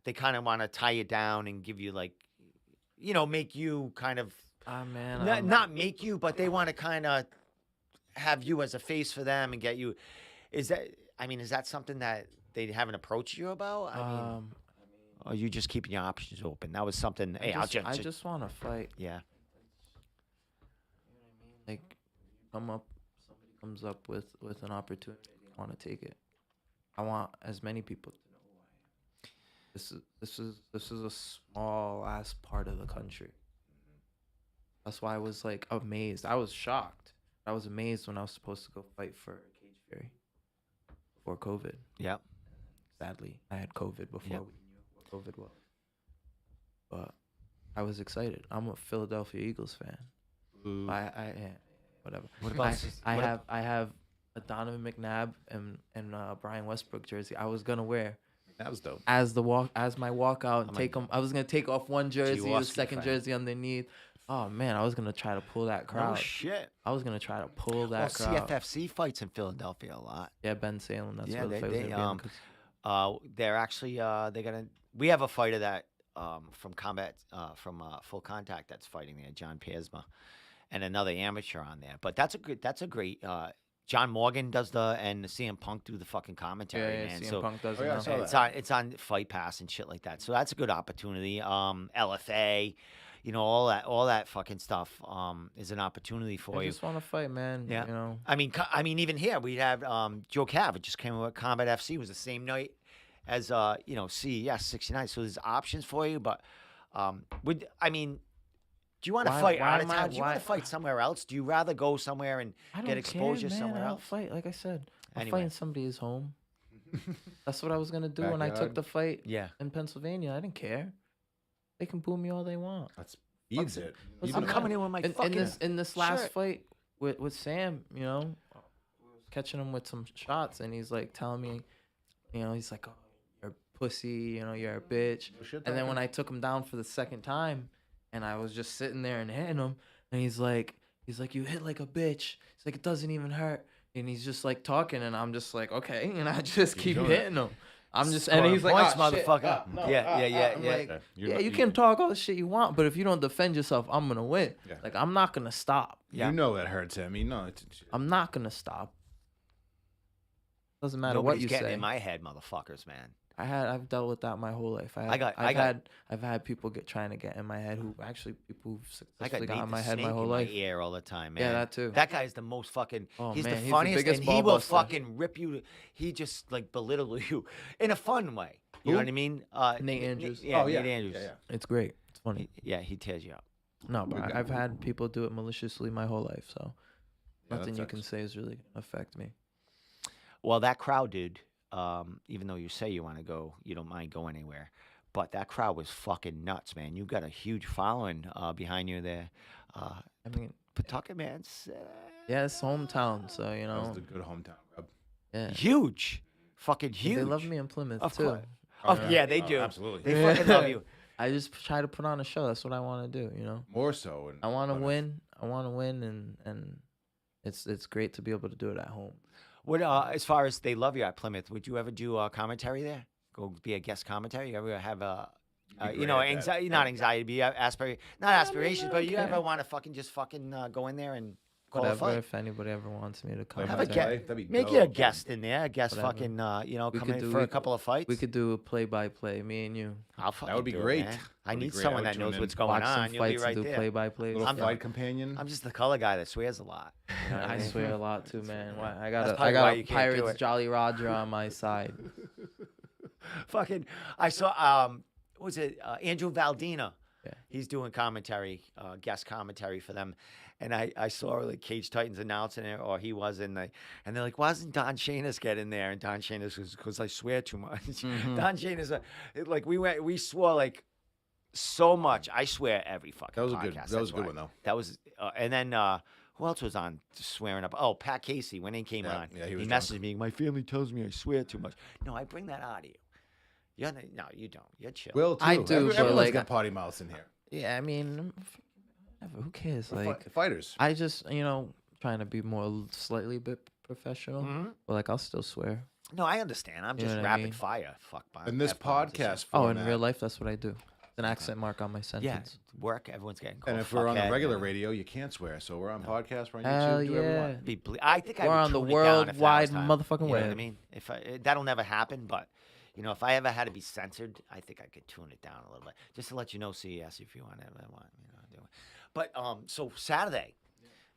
They kind of want to tie you down and give you like, you know, make you kind of Ah man. not make you, but they want to kind of have you as a face for them and get you. Is that something that they haven't approached you about? I mean, or you just keeping your options open? That was something. Hey, I just want to fight. yeah. Like, somebody comes up with an opportunity, I want to take it. I want as many people to know who I am. This is a small ass part of the country. That's why I was like amazed. I was shocked. I was amazed when I was supposed to go fight for Cage Fury before COVID. Yeah. Sadly, I had COVID before Yep. we knew what COVID was. But I was excited. I'm a Philadelphia Eagles fan. Ooh. I whatever. What about I have a Donovan McNabb and Brian Westbrook jersey. I was gonna wear That was dope. as my walkout and I'm take them. I was gonna take off one jersey, the Jaworski second fan. jersey underneath. Oh man, I was gonna try to pull that Oh crowd. shit. I was gonna try to pull Well, that crowd. CFFC fights in Philadelphia a lot. Yeah, Ben Salem. That's Yeah, where the fight was they, gonna be. 'Cause they're actually they're gonna. We have a fighter that from combat Full Contact that's fighting there, John Piersma, and another amateur on there. But that's a great. John Morgan does and CM Punk do the fucking commentary, yeah, man. CM So Punk does Oh, it yeah, I now. saw it's on Fight Pass and shit like that. So that's a good opportunity. LFA, you know, all that fucking stuff is an opportunity for I you. just want to fight, man. Yeah. You know. I mean, even here we have Joe Cav. It just came with Combat FC. It was the same night as you know, CES 69. So there's options for you, but do you want to Why- fight why out of am I- town? Do you want why- to fight somewhere else? Do you rather go somewhere and I don't get exposure care, man. somewhere I'll else? fight. Like I said, I'm Anyway. fighting somebody's home. That's what I was gonna do when I took Backyard. the fight Yeah. in Pennsylvania. I didn't care. They can boo me all they want. That's feeds it. What's I'm the coming matter? in with my In fucking this last shirt. fight with Sam, you know, I was catching him with some shots, and he's like telling me, you know, he's like, "Oh, you're a pussy, you know, you're a bitch." No shit And then talking. when I took him down for the second time, and I was just sitting there and hitting him, and he's like, "You hit like a bitch." He's like, "It doesn't even hurt," and he's just like talking, and I'm just like, "Okay," and I just keep doing it. hitting him. I'm just, and Scoring he's like, points, "Ah, shit, motherfucker." ah, no, Yeah, ah, yeah, yeah, ah." I'm yeah. like, You're yeah, not- you can talk all the shit you want, but if you don't defend yourself, I'm gonna win. Yeah. Like, I'm not gonna stop. Yeah. You know that hurts him. You know it's I'm not gonna stop. Doesn't matter Nobody's what you getting say. in my head, motherfuckers, man. I've dealt with that my whole life. I've had people trying to get in my head people who've I successfully got got in Nate my the head my Snake whole in life. my ear all the time, man. Yeah, that too. That guy's the most fucking. Oh, he's man, the he's the funniest, biggest and he ball will buster. fucking rip you. He just like belittle you in a fun way. You know Who? what I mean? Nate Andrews. Yeah, Oh, yeah. Nate Andrews. Yeah, yeah. It's great. It's funny. He tears you up. No, but I've had people do it maliciously my whole life, so Yeah, nothing that you can sucks. say is really gonna affect me. Well, that crowd, dude. Even though you say you want to go, you don't mind going anywhere. But that crowd was fucking nuts, man. You got a huge following behind you there. I mean, Pawtucket, man. yeah, it's hometown, so you That was know, the good hometown rub. yeah. Huge. Fucking huge. They love me in Plymouth Of too. course. Oh, yeah, they do. Absolutely. They fucking love you. I just try to put on a show. That's what I want to do. You know, More so. In I want to Plymouth. win. I want to win, and it's great to be able to do it at home. What as far as they love you at Plymouth, would you ever do commentary there? Go be a guest commentary? You ever have a You'd be you great know, at that. anxiety, not anxiety, be not aspirations, but you okay. ever want to just fucking go in there and call a Whatever. fight? If anybody ever wants me to come, Have a Play-by-play, guest. that'd be Make dope. you a guest in there. A guest Whatever. fucking, We come could in do- for we a couple of fights. we could do a play-by-play. Me and you. I'll fucking would be do it, great. man. I That'd be need great. I someone would that tune knows in. what's going Watch on. some You'll be fights right and do there. play-by-plays. Little I'm fight companion. I'm just the color guy that swears a lot. You know what I mean? swear a lot too, man. I That's got probably why a you can't do Pirates it. Jolly Roger on my side. Fucking, I saw, what was it, Andrew Valdina. Yeah. He's doing commentary, guest commentary for them. And I saw like Cage Titans announcing it, or he was in the, and they're like, why doesn't Don Shanis get in there? And Don Shanis was, because I swear too much. Don Shanis, like we swore like so much. I swear every fucking That was a podcast. good. That was That's a good why. one though. That was, and then who else was on swearing up? Oh, Pat Casey when he came Yeah, on. yeah, he was messaged drunk. me. My family tells me I swear too much. No, I bring that out of you. No, you don't. You're chill. Will too. I do, but, Everyone's like- got potty mouths in here. Yeah, I mean, whatever, who cares? We're Like, fighters. I just, trying to be more slightly bit professional, Mhm. but like I'll still swear. No, I understand. I'm You just know what I rapid mean? fire. Fuck. In this F-bombs and shit. podcast Oh, in format, real life, that's what I do. It's an accent mark on my Yeah, sentence. work. Everyone's getting called. and if we're on the fuckhead, regular and- radio, you can't swear. So we're on podcast, we're on Hell YouTube, do whatever we yeah. want. I think I We're would on the tune it down if that was worldwide time. motherfucking You know what I web. mean? That'll never happen, but if I ever had to be censored, I think I could tune it down a little bit, just to let you know, CES, if you want to ever want, do it. But so Saturday,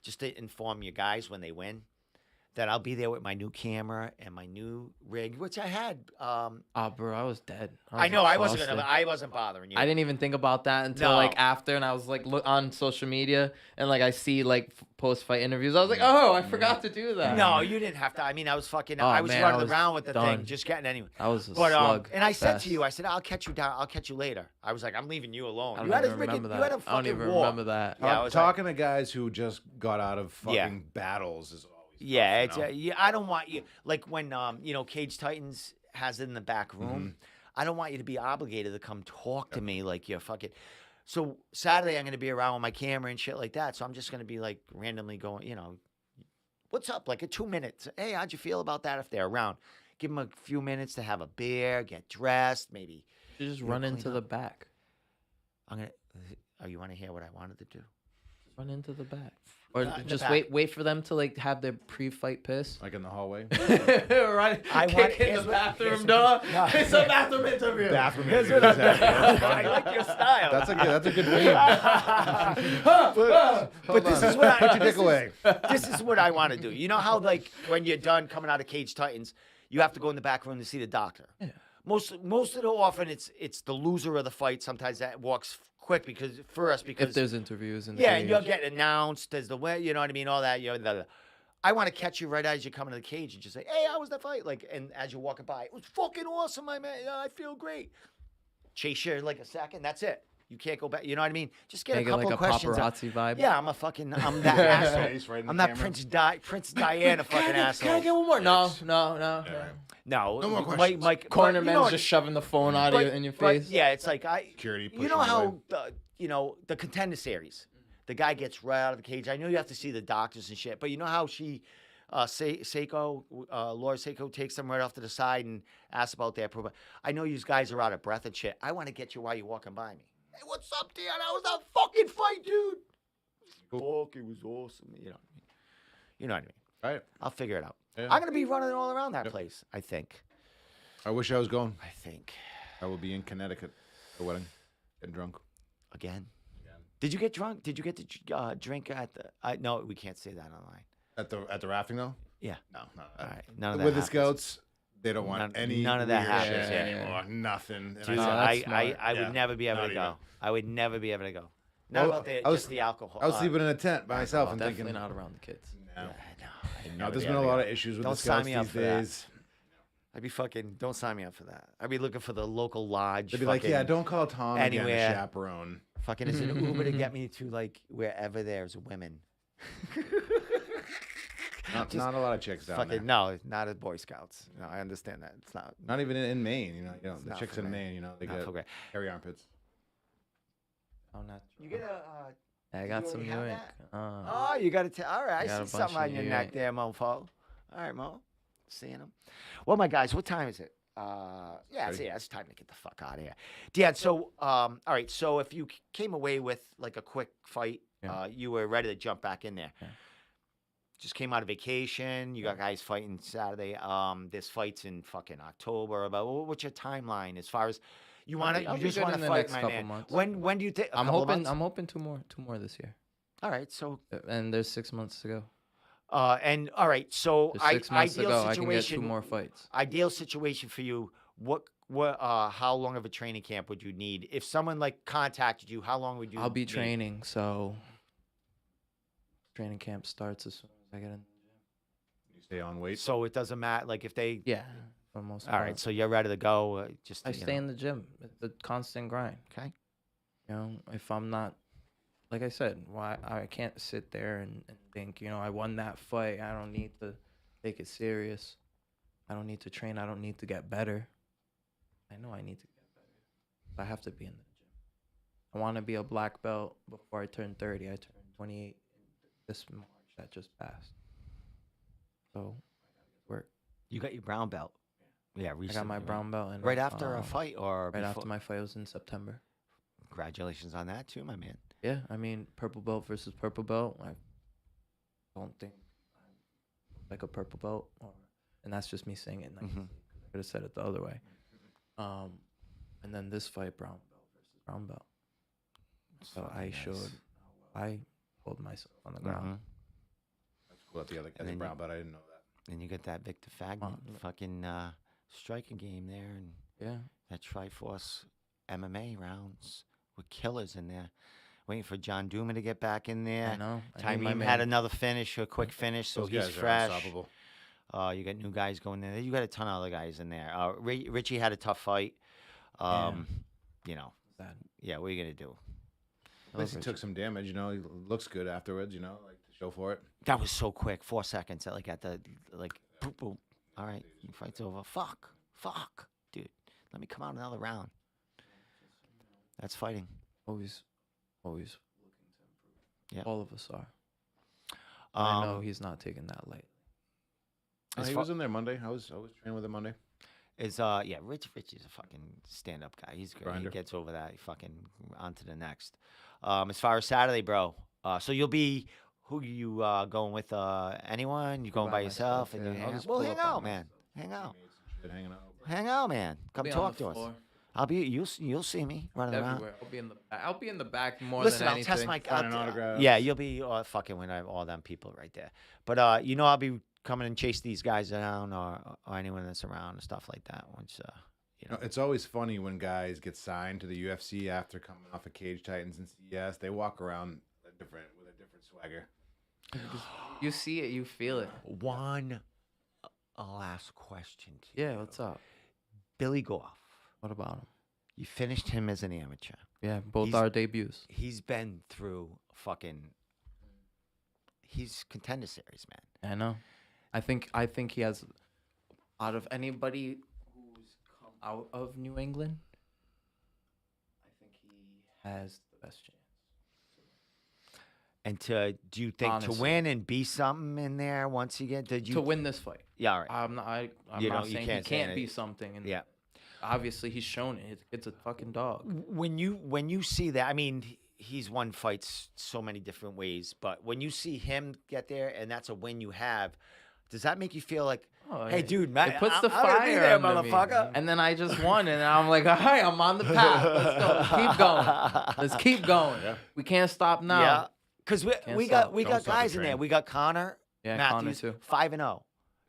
just to inform you guys when they win, that I'll be there with my new camera and my new rig, which I had. Oh, bro, I was dead. I know I wasn't exhausted. I wasn't bothering you. I didn't even think about that until No. like after, and I was like look on social media, and like I see like post fight interviews. I was like, oh, I forgot to do that. No, you didn't have to. I mean, I was fucking. Oh, I was man, I running was around with the thing, done. just getting anyway. I was a But slug. and I said fast. to you, I said, I'll catch you down. I'll catch you later. I was like, I'm leaving you alone. I don't You had a even freaking. remember You had a that. I don't fucking even war. remember that. Yeah, I was like- Talking to guys who just got out of fucking Yeah. battles is always Yeah, tough, it's I don't want you like when Cage Titans has it in the back room. Mm-hmm. I don't want you to be obligated to come talk to me like you're fucking. So Saturday I'm gonna be around with my camera and shit like that. So I'm just gonna be like randomly going, what's up? Like a 2 minutes. Hey, how'd you feel about that? If they're around, give them a few minutes to have a beer, get dressed, maybe. You just Yeah, run clean into up. the back. I'm gonna. Oh, you want to hear what I wanted to do? Run into the back. Or in the just back. wait for them to like have their pre-fight piss. like in the hallway. Right. I Kick want- in here's the what- bathroom here's- door. No. It's a bathroom interview. Bathroom Here's interview, what exactly. That's I funny. like your style. That's a good theme. But this is what I Put your dick away. This is what I want to do. You know how like when you're done coming out of Cage Titans, you have to go in the back room to see the doctor. Yeah. Most of the often it's the loser of the fight. Sometimes that walks quick because If there's interviews and yeah, and you'll get announced as the way, you know what I mean, all that. I want to catch you right as you come into the cage and just say, "Hey, how was the fight?" Like, and as you're walking by, it was fucking awesome, my man. I feel great. Chase you like a second. That's it. You can't go back. You know what I mean? Just get make a it couple like of a questions. paparazzi vibe. Yeah, I'm that asshole. Face right in I'm the that camera. Prince Diana fucking Can I asshole. get one more? No. Yeah. No, No more Mike, questions. Mike, Corner but you man's know, just shoving the phone out of you in your face. yeah, it's like Security You know pushing how away. the Contender Series, the guy gets right out of the cage. I know you have to see the doctors and shit, but you know how Seiko, Laura Seiko takes them right off to the side and asks about their program. I know you guys are out of breath and shit. I want to get you while you're walking by me. Hey, what's up, Dion? That was a fucking fight, dude. Fuck, it was awesome. You know what I mean? You know what I mean? Right. I'll figure it out. Yeah. I'm gonna be running all around that place, I think. I wish I was going. I think I will be in Connecticut at the wedding, getting drunk. again. Did you get drunk? Did you get to drink at the? No, we can't say that online. At the rafting though? Yeah. No, All right. None of that With the happens. scouts, they don't want None of that weird happens shit yeah. anymore. Nothing. And Dude, I said, I Yeah. would never be able Not to go. even. I would never be able to go. Not Well, about I was- just the alcohol. I was sleeping in a tent by myself and Definitely thinking, not around the kids. no. No, I'd No, never there's be been a able to lot go. of issues with Don't the sign scouts me up these for that. days. I'd be fucking. Don't sign me up for that. I'd be looking for the local lodge. They'd be like, yeah, fucking- don't call Tom again anywhere. a chaperone. Fucking is an Uber to get me to like wherever there's women. Not a lot of chicks down there. Fucking no, not at Boy Scouts. No, I understand that. It's not. Not even in Maine. The not chicks for in me. Maine, they Not get for great. hairy armpits. I'm not. You get a. I got you some already new have ink. that? Oh, you got to tell. All right, I got a see bunch something of on your new neck ink. there, mofo. All right, Mo. Seeing him. Well, my guys, what time is it? Yeah, it's time to get the fuck out of here. Dad, so, all right, so if you came away with like a quick fight, Yeah. you were ready to jump back in there. Yeah. Just came out of vacation. You got guys fighting Saturday. There's fights in fucking October. About what's your timeline as far as you want to? I'll You be just good want in to the fight, next my couple man. months. When do you think? I'm hoping two more this year. All right, so And there's 6 months to go. and all right, so There's 6 months to ideal go. I can get situation. 2 more fights. Ideal situation for you. What how long of a training camp would you need if someone like contacted you? How long would you? I'll be need? training, so training camp starts as soon as I get in. You stay on weight. So it doesn't matter. Like if they. Yeah, for the most All part. right, so you're ready to go. Just I you stay know. in the gym. It's a constant grind. Okay. If I'm not, like I said, why I can't sit there and think, I won that fight. I don't need to take it serious. I don't need to train. I don't need to get better. I know I need to get better. I have to be in the gym. I want to be a black belt before I turn 30. I turned 28 this March that just passed. So I gotta work. You got your brown belt. Yeah, I recently. got my brown belt and right after a fight or right before? after my fight was in September. Congratulations on that too, my man. Yeah, I mean, purple belt versus purple belt. I don't think I'm like a purple belt, and that's just me saying it nicely. Mhm. I could have said it the other way. And then this fight, brown belt versus brown belt. So Fucking I nice. showed how I hold myself on the ground. Mhm. That's cool. At the other, And as a then brown belt, I didn't know that. And you got that Victor Fagner fucking striking game there, and Yeah, that Triforce MMA rounds with killers in there. Waiting for John Duma to get back in there. I know. I need my Tyreem man. had another finish, a quick finish, so Those he's guys are fresh. unstoppable. You got new guys going there. You got a ton of other guys in there. Richie had a tough fight. You know, Sad. yeah, what are you gonna do? At least he Richie. took some damage. He looks good afterwards. Like to show for it. That was so quick, 4 seconds. Like at the boop boop. All right, your fight's over. Fuck, dude. Let me come out another round. That's fighting. Always looking to improve. Yeah. All of us are. I know Um, he's not taking that light. As He far- was in there Monday. I was training with him Monday. Is Richie's a fucking stand-up guy. He's good. He Grinder. gets over that. He fucking on to the next. As far as Saturday, bro. So you'll be who you going with? Anyone? You going by yourself? myself, And yeah. you I'll hang out? just Well, pull hang up on out, man. Hang out. Teammates and shit hanging out. Hang out, man. Come Be on talk the to us. floor. I'll be. You'll see me running around. Everywhere. I'll be in the back more Listen, than I'll anything. test my. Signing autographs. Yeah, you'll be fucking when I have all them people right there. But I'll be coming and chase these guys down or anyone that's around and stuff like that. Once It's always funny when guys get signed to the UFC after coming off of Cage Titans and CES. They walk around with a different swagger. You see it, you feel it. One last question to you. Yeah, what's up? Billy Goff. What about him? You finished him as an amateur. Yeah, both He's- our debuts. He's been through fucking. He's contender series, man. I know. I think he has, out of anybody who's come out of New England, I think he has the best chance. And do you think to Honestly. win and be something in there once you get? Did you To win this fight. Yeah, all right. I'm not. I'm You not don't- you saying can't he say can't be anything. something. And Yeah. obviously he's shown it. It's a fucking dog. When you see that, I mean, he's won fights so many different ways, but when you see him get there and that's a win you have, does that make you feel like, know. Hey, dude, man, it puts the I'm gonna be fire there, under me. motherfucker. And then I just won, and I'm like, all right, I'm on the path. Let's go. Let's keep going. Let's keep going. Yeah. We can't stop now. Yeah, because Can't we stop. got Don't stop the guys in there. train. We got Connor Yeah, Connor Matthews, too. 5-0.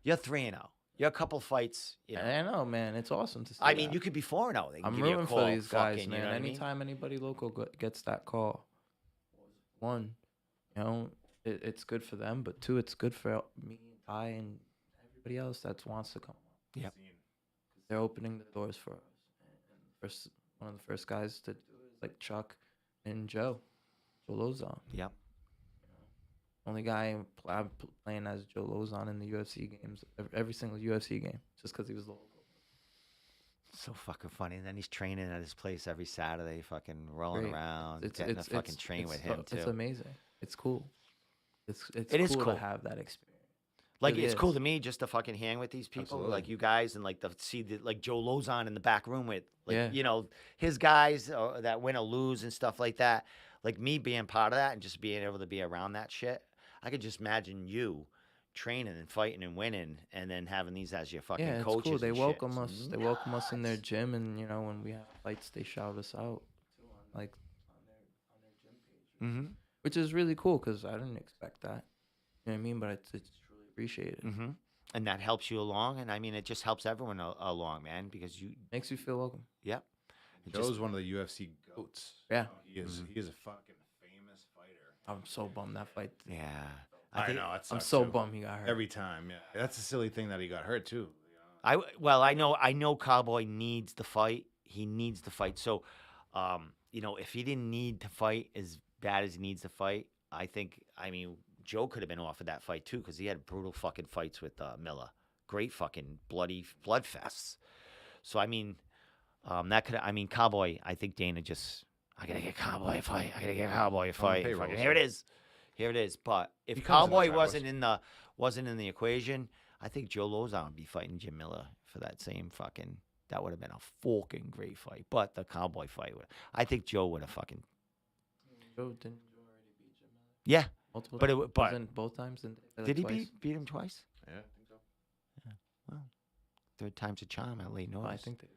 You're 3-0. You're a couple fights. You know. I know, man. It's awesome to see. I mean, that. you could be 4-0. They can I'm give you a rooting call, for these guys, fucking, man. You know what I mean? Anytime anybody local gets that call, one, you know, it's good for them, but two, it's good for me, Ty, and everybody else that wants to come. Yep. They're opening the doors for us. And one of the first guys to do it is like Chuck and Joe Lozon. Yep. Only guy I'm playing as Joe Lozon in the UFC games, every single UFC game, just because he was local. So fucking funny. And then he's training at his place every Saturday, fucking rolling Great. around, getting a fucking train with him, too. It's amazing. It's cool. It It is cool cool. to have that experience. Like, really it's cool is. to me just to fucking hang with these people, Absolutely. like you guys, and like see like Joe Lozon in the back room with, like, Yeah. you know, his guys that win or lose and stuff like that. Like me being part of that and just being able to be around that shit. I could just imagine you training and fighting and winning, and then having these as your fucking Yeah, it's coaches. cool. They and shit. welcome It's us. They welcome us in their nuts. gym, and you know when we have fights, they shout us out, too, on their gym page, Mm-hmm. which is really cool because I didn't expect that. You know what I mean? But it's truly appreciated. Mm-hmm. And that helps you along, and I mean, it just helps everyone along, man, because you. Makes you feel welcome. Yep. It Joe's just- one of the UFC goats. Yeah. He is a fucking famous fighter. I'm so bummed that fight. yeah. I think- know. It I'm sucks, so too. bummed he got hurt. Every time, yeah. That's a silly thing that he got hurt too. I know Cowboy needs the fight. He needs the fight. So, you know, if he didn't need to fight as bad as he needs to fight, I mean, Joe could have been offered that fight too, because he had brutal fucking fights with Miller. Great fucking bloody blood fests. So I mean, Cowboy. I think Dana I gotta get Cowboy a fight. I gotta get Cowboy a fight. payroll, Fucking, so- here it is. But if He comes in the Cowboy Tri wasn't in the equation, I think Joe Lozon would be fighting Jim Miller for that same fucking. That would have been a fucking great fight. But the Cowboy fight I think Joe would have fucking. Joe already beat Jim Miller Yeah. multiple But it times? w- but- Wasn't both times? Did he beat him twice? Yeah, I think so. Third time's a charm at late notice. I think they.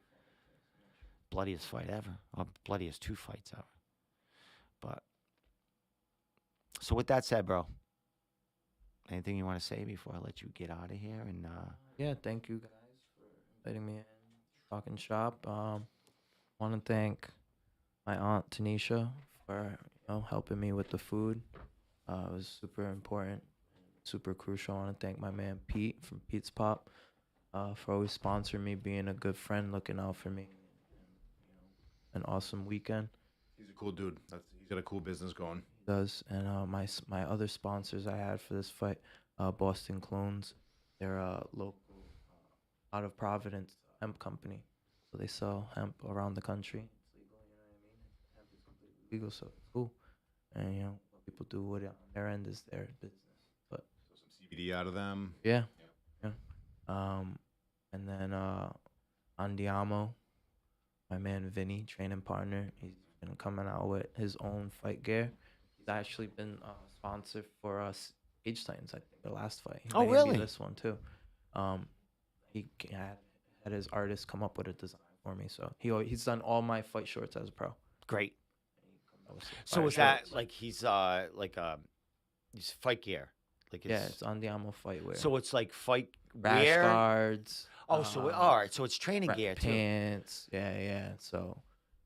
Bloodiest fight ever. Or bloodiest 2 fights ever. But so with that said, bro, anything you want to say before I let you get out of here? And Yeah, thank you guys for inviting me in, talking shop. Want to thank my aunt Tanisha for helping me with the food. It was super important, super crucial. I want to thank my man Pete from Pete's Pop for always sponsoring me, being a good friend, looking out for me. An awesome weekend. He's a cool dude. He's got a cool business going. He does. And my other sponsors I had for this fight, Boston Clones. They're a local, out of Providence hemp company. So they sell hemp around the country. It's legal, you know what I mean? Hemp is completely legal, so it's cool. And what people do with it on their end is their business. But So some CBD out of them. yeah. And then Andiamo, my man Vinny, training partner, he's been coming out with his own fight gear. He's actually been sponsored for us Age Titans, I think, the last fight. He Oh, may be really? This one too. He had his artist come up with a design for me, so he's done all my fight shorts as a pro. great. That was So fire is that shorts. like he's fight gear? Like Yeah, it's Andiamo fight wear. So it's like fight rash wear. guards. Oh, so all right. So it's training gear too. Pants. Yeah. So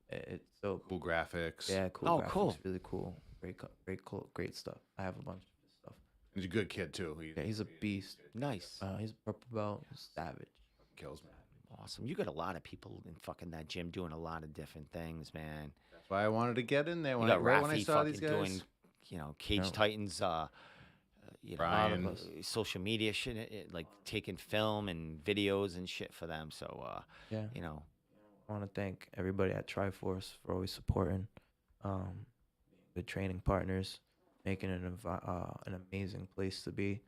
it's so Cool graphics. yeah, cool. Oh, graphics, cool. Really cool. Great stuff. I have a bunch of his stuff. He's a good kid too. Yeah, he's a beast. Nice. He's a purple belt. He's savage. Kills me. Awesome. You got a lot of people in fucking that gym doing a lot of different things, man. That's why I wanted to get in there You when got right when I Rafi saw fucking these guys. doing, Cage No. Titans, Brian. social media shit, like taking film and videos and shit for them. So, Yeah. I want to thank everybody at Triforce for always supporting, good training partners, making it an amazing place to be.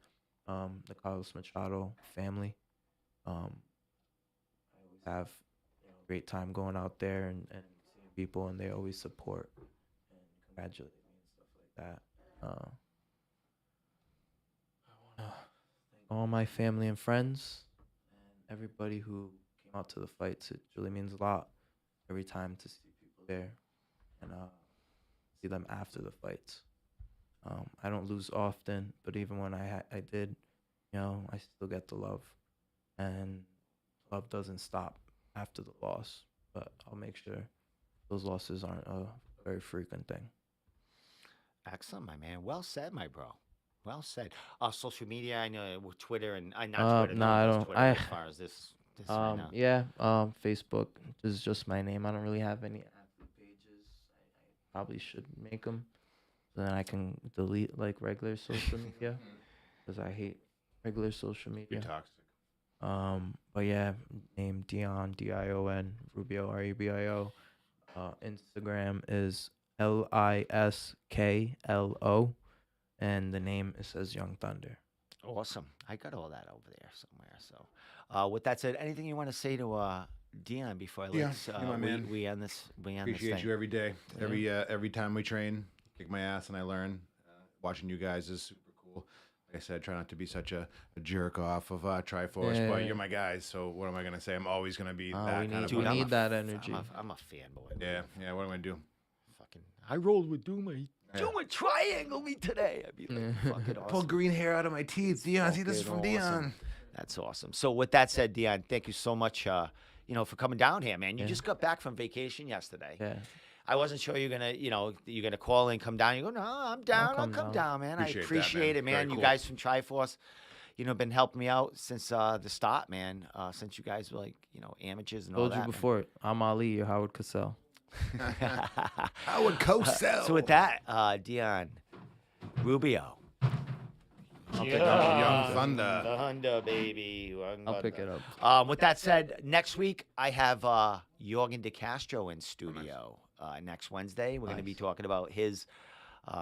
The Carlos Machado family. I always have a great time going out there and seeing people, and they always support and congratulate me and stuff like that. I want to thank all my family and friends. everybody who came out to the fights. It really means a lot every time to see people there and see them after the fights. I don't lose often, but even when I did, I still get the love, and love doesn't stop after the loss. But I'll make sure those losses aren't a very frequent thing. Excellent, my man. Well said, my bro. Well said. Social media, I know with Twitter and not Twitter. No, No I one does don't. Twitter I as far as this right now. Yeah. Facebook is just my name. I don't really have any athlete pages. I probably should make them, so then I can delete like regular social media, because I hate regular social media. You're toxic. But yeah, name Dion, Dion Rubio, Rubio. Instagram is Lisklo, and the name, it says Young Thunder. Awesome. I got all that over there somewhere. So, with that said, anything you want to say to Dion before I Dion, let you're my man. we end this? We end Appreciate this thing. you every day. Every time we train, kick my ass and I learn. Watching you guys is super cool. Like I said, try not to be such a jerk off of Triforce, Yeah. but you're my guys. So what am I gonna say? I'm always gonna be that we kind of. need, we I'm need a that energy. I'm a fanboy. Yeah. What am I gonna do? Fucking, I rolled with Duma. Duma triangle me today. I'd be like, fucking awesome. green hair out of my teeth, Dion. Fucking awesome. That's awesome. So with that said, Dion, thank you so much, for coming down here, man. You just got back from vacation yesterday. Yeah. I wasn't sure you're gonna call in, come down. You go, no, I'm down. I'll come down, man. I appreciate it, man. Very You cool. guys from Triforce, been helping me out since the start, man. Since you guys were like, amateurs and all Told that. you before, I'm Ali, you're Howard Cosell. Howard Cosell. So with that, Dion Rubio. Young Thunder. Thunder, baby. I'll pick it up. With that said, next week I have Jorgen De Castro in studio next Wednesday. We're going to be talking about his.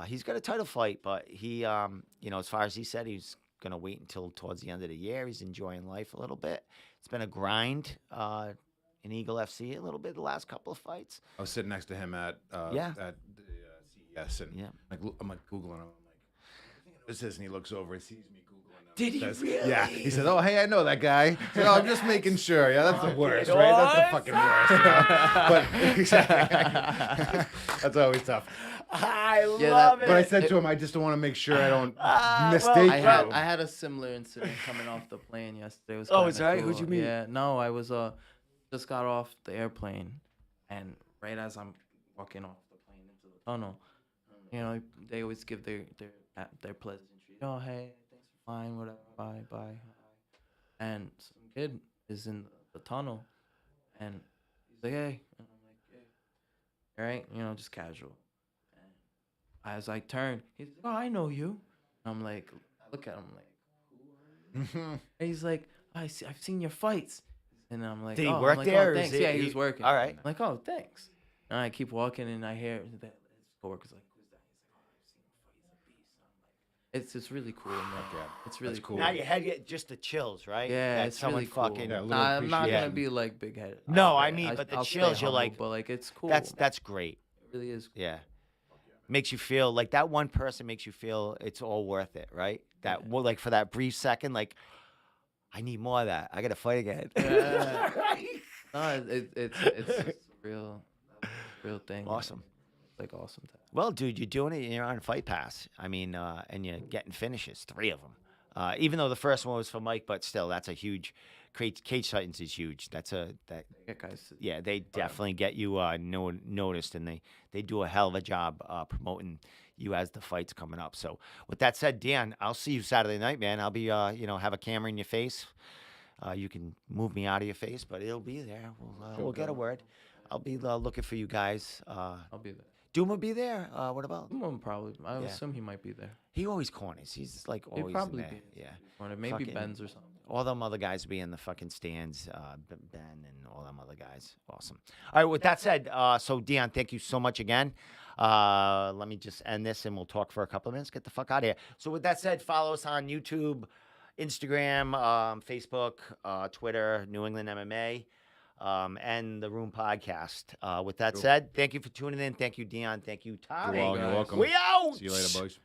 He's got a title fight, but he, as far as he said, he's going to wait until towards the end of the year. He's enjoying life a little bit. It's been a grind in Eagle FC a little bit the last couple of fights. I was sitting next to him at the CES, and I'm like Googling him. I'm like, "What's this?" And he looks over and sees me Googling him. Did he really? Yeah. He said, "Oh, hey, I know that guy." I said, "Oh, I'm just making sure." Yeah, that's the worst, right? That's the fucking worst. But that's always tough. I love it. But I said to him, I just want to make sure I don't mistake I you. had a similar incident coming off the plane yesterday. It was Oh, is kinda that right? cool. Who'd you meet? Yeah, no, I was just got off the airplane, and right as I'm walking off the plane into the tunnel, they always give their pleasantry. Oh, hey, thanks for flying, whatever, bye. And some kid is in the tunnel, and he's like, hey, and I'm like, hey, all right, just casual. And as I turn, he's like, oh, I know you. And I'm like, I look at him like, who are you? And he's like, I've seen your fights. And I'm like, Did he oh, work I'm like, there, Oh, or is thanks. it- Yeah, he was working. all right. I'm like, oh, thanks. And I keep walking, and I hear that his coworker's like, who's that? He's like, oh, I've seen him fight. He's a beast. And I'm like, it's really cool, man. It's really That's cool. cool. Now your head get just the chills, right? Yeah, That it's someone really cool. fucking. Yeah, a little Nah, I'm not gonna appreciation. be like big headed. No, I mean, but the I'll stay chills, you're humble, like, but like it's cool. That's great. It really is. Yeah. Makes you feel like that one person makes you feel it's all worth it, right? That well, like for that brief second, like I need more of that. I gotta fight again. Yeah. No, it's a real thing. Awesome. It's like awesome. Well, dude, you're doing it. You're on Fight Pass. I mean, and you're getting finishes, 3 of them. Even though the first one was for Mike, but still, that's a huge. Cage Titans is huge. Yeah, guys. Yeah, they definitely get you noticed, and they do a hell of a job promoting you as the fight's coming up. So, with that said, Dan, I'll see you Saturday night, man. I'll be, have a camera in your face. You can move me out of your face, but it'll be there. We'll get a word. I'll be looking for you guys. I'll be there. Duma be there. What about? Someone probably. I Yeah. assume he might be there. He always corners. He's like He'd always probably in there. be. Yeah. Or maybe Fucking- Ben's or something. All them other guys will be in the fucking stands, Ben and all them other guys. Awesome. All right, with that said, so Dion, thank you so much again. Let me just end this and we'll talk for a couple of minutes. Get the fuck out of here. So with that said, follow us on YouTube, Instagram, Facebook, Twitter, New England MMA, and the Room Podcast. With that said, thank you for tuning in. Thank you, Dion. Thank you, Tommy. You're welcome. We out. See you later, boys.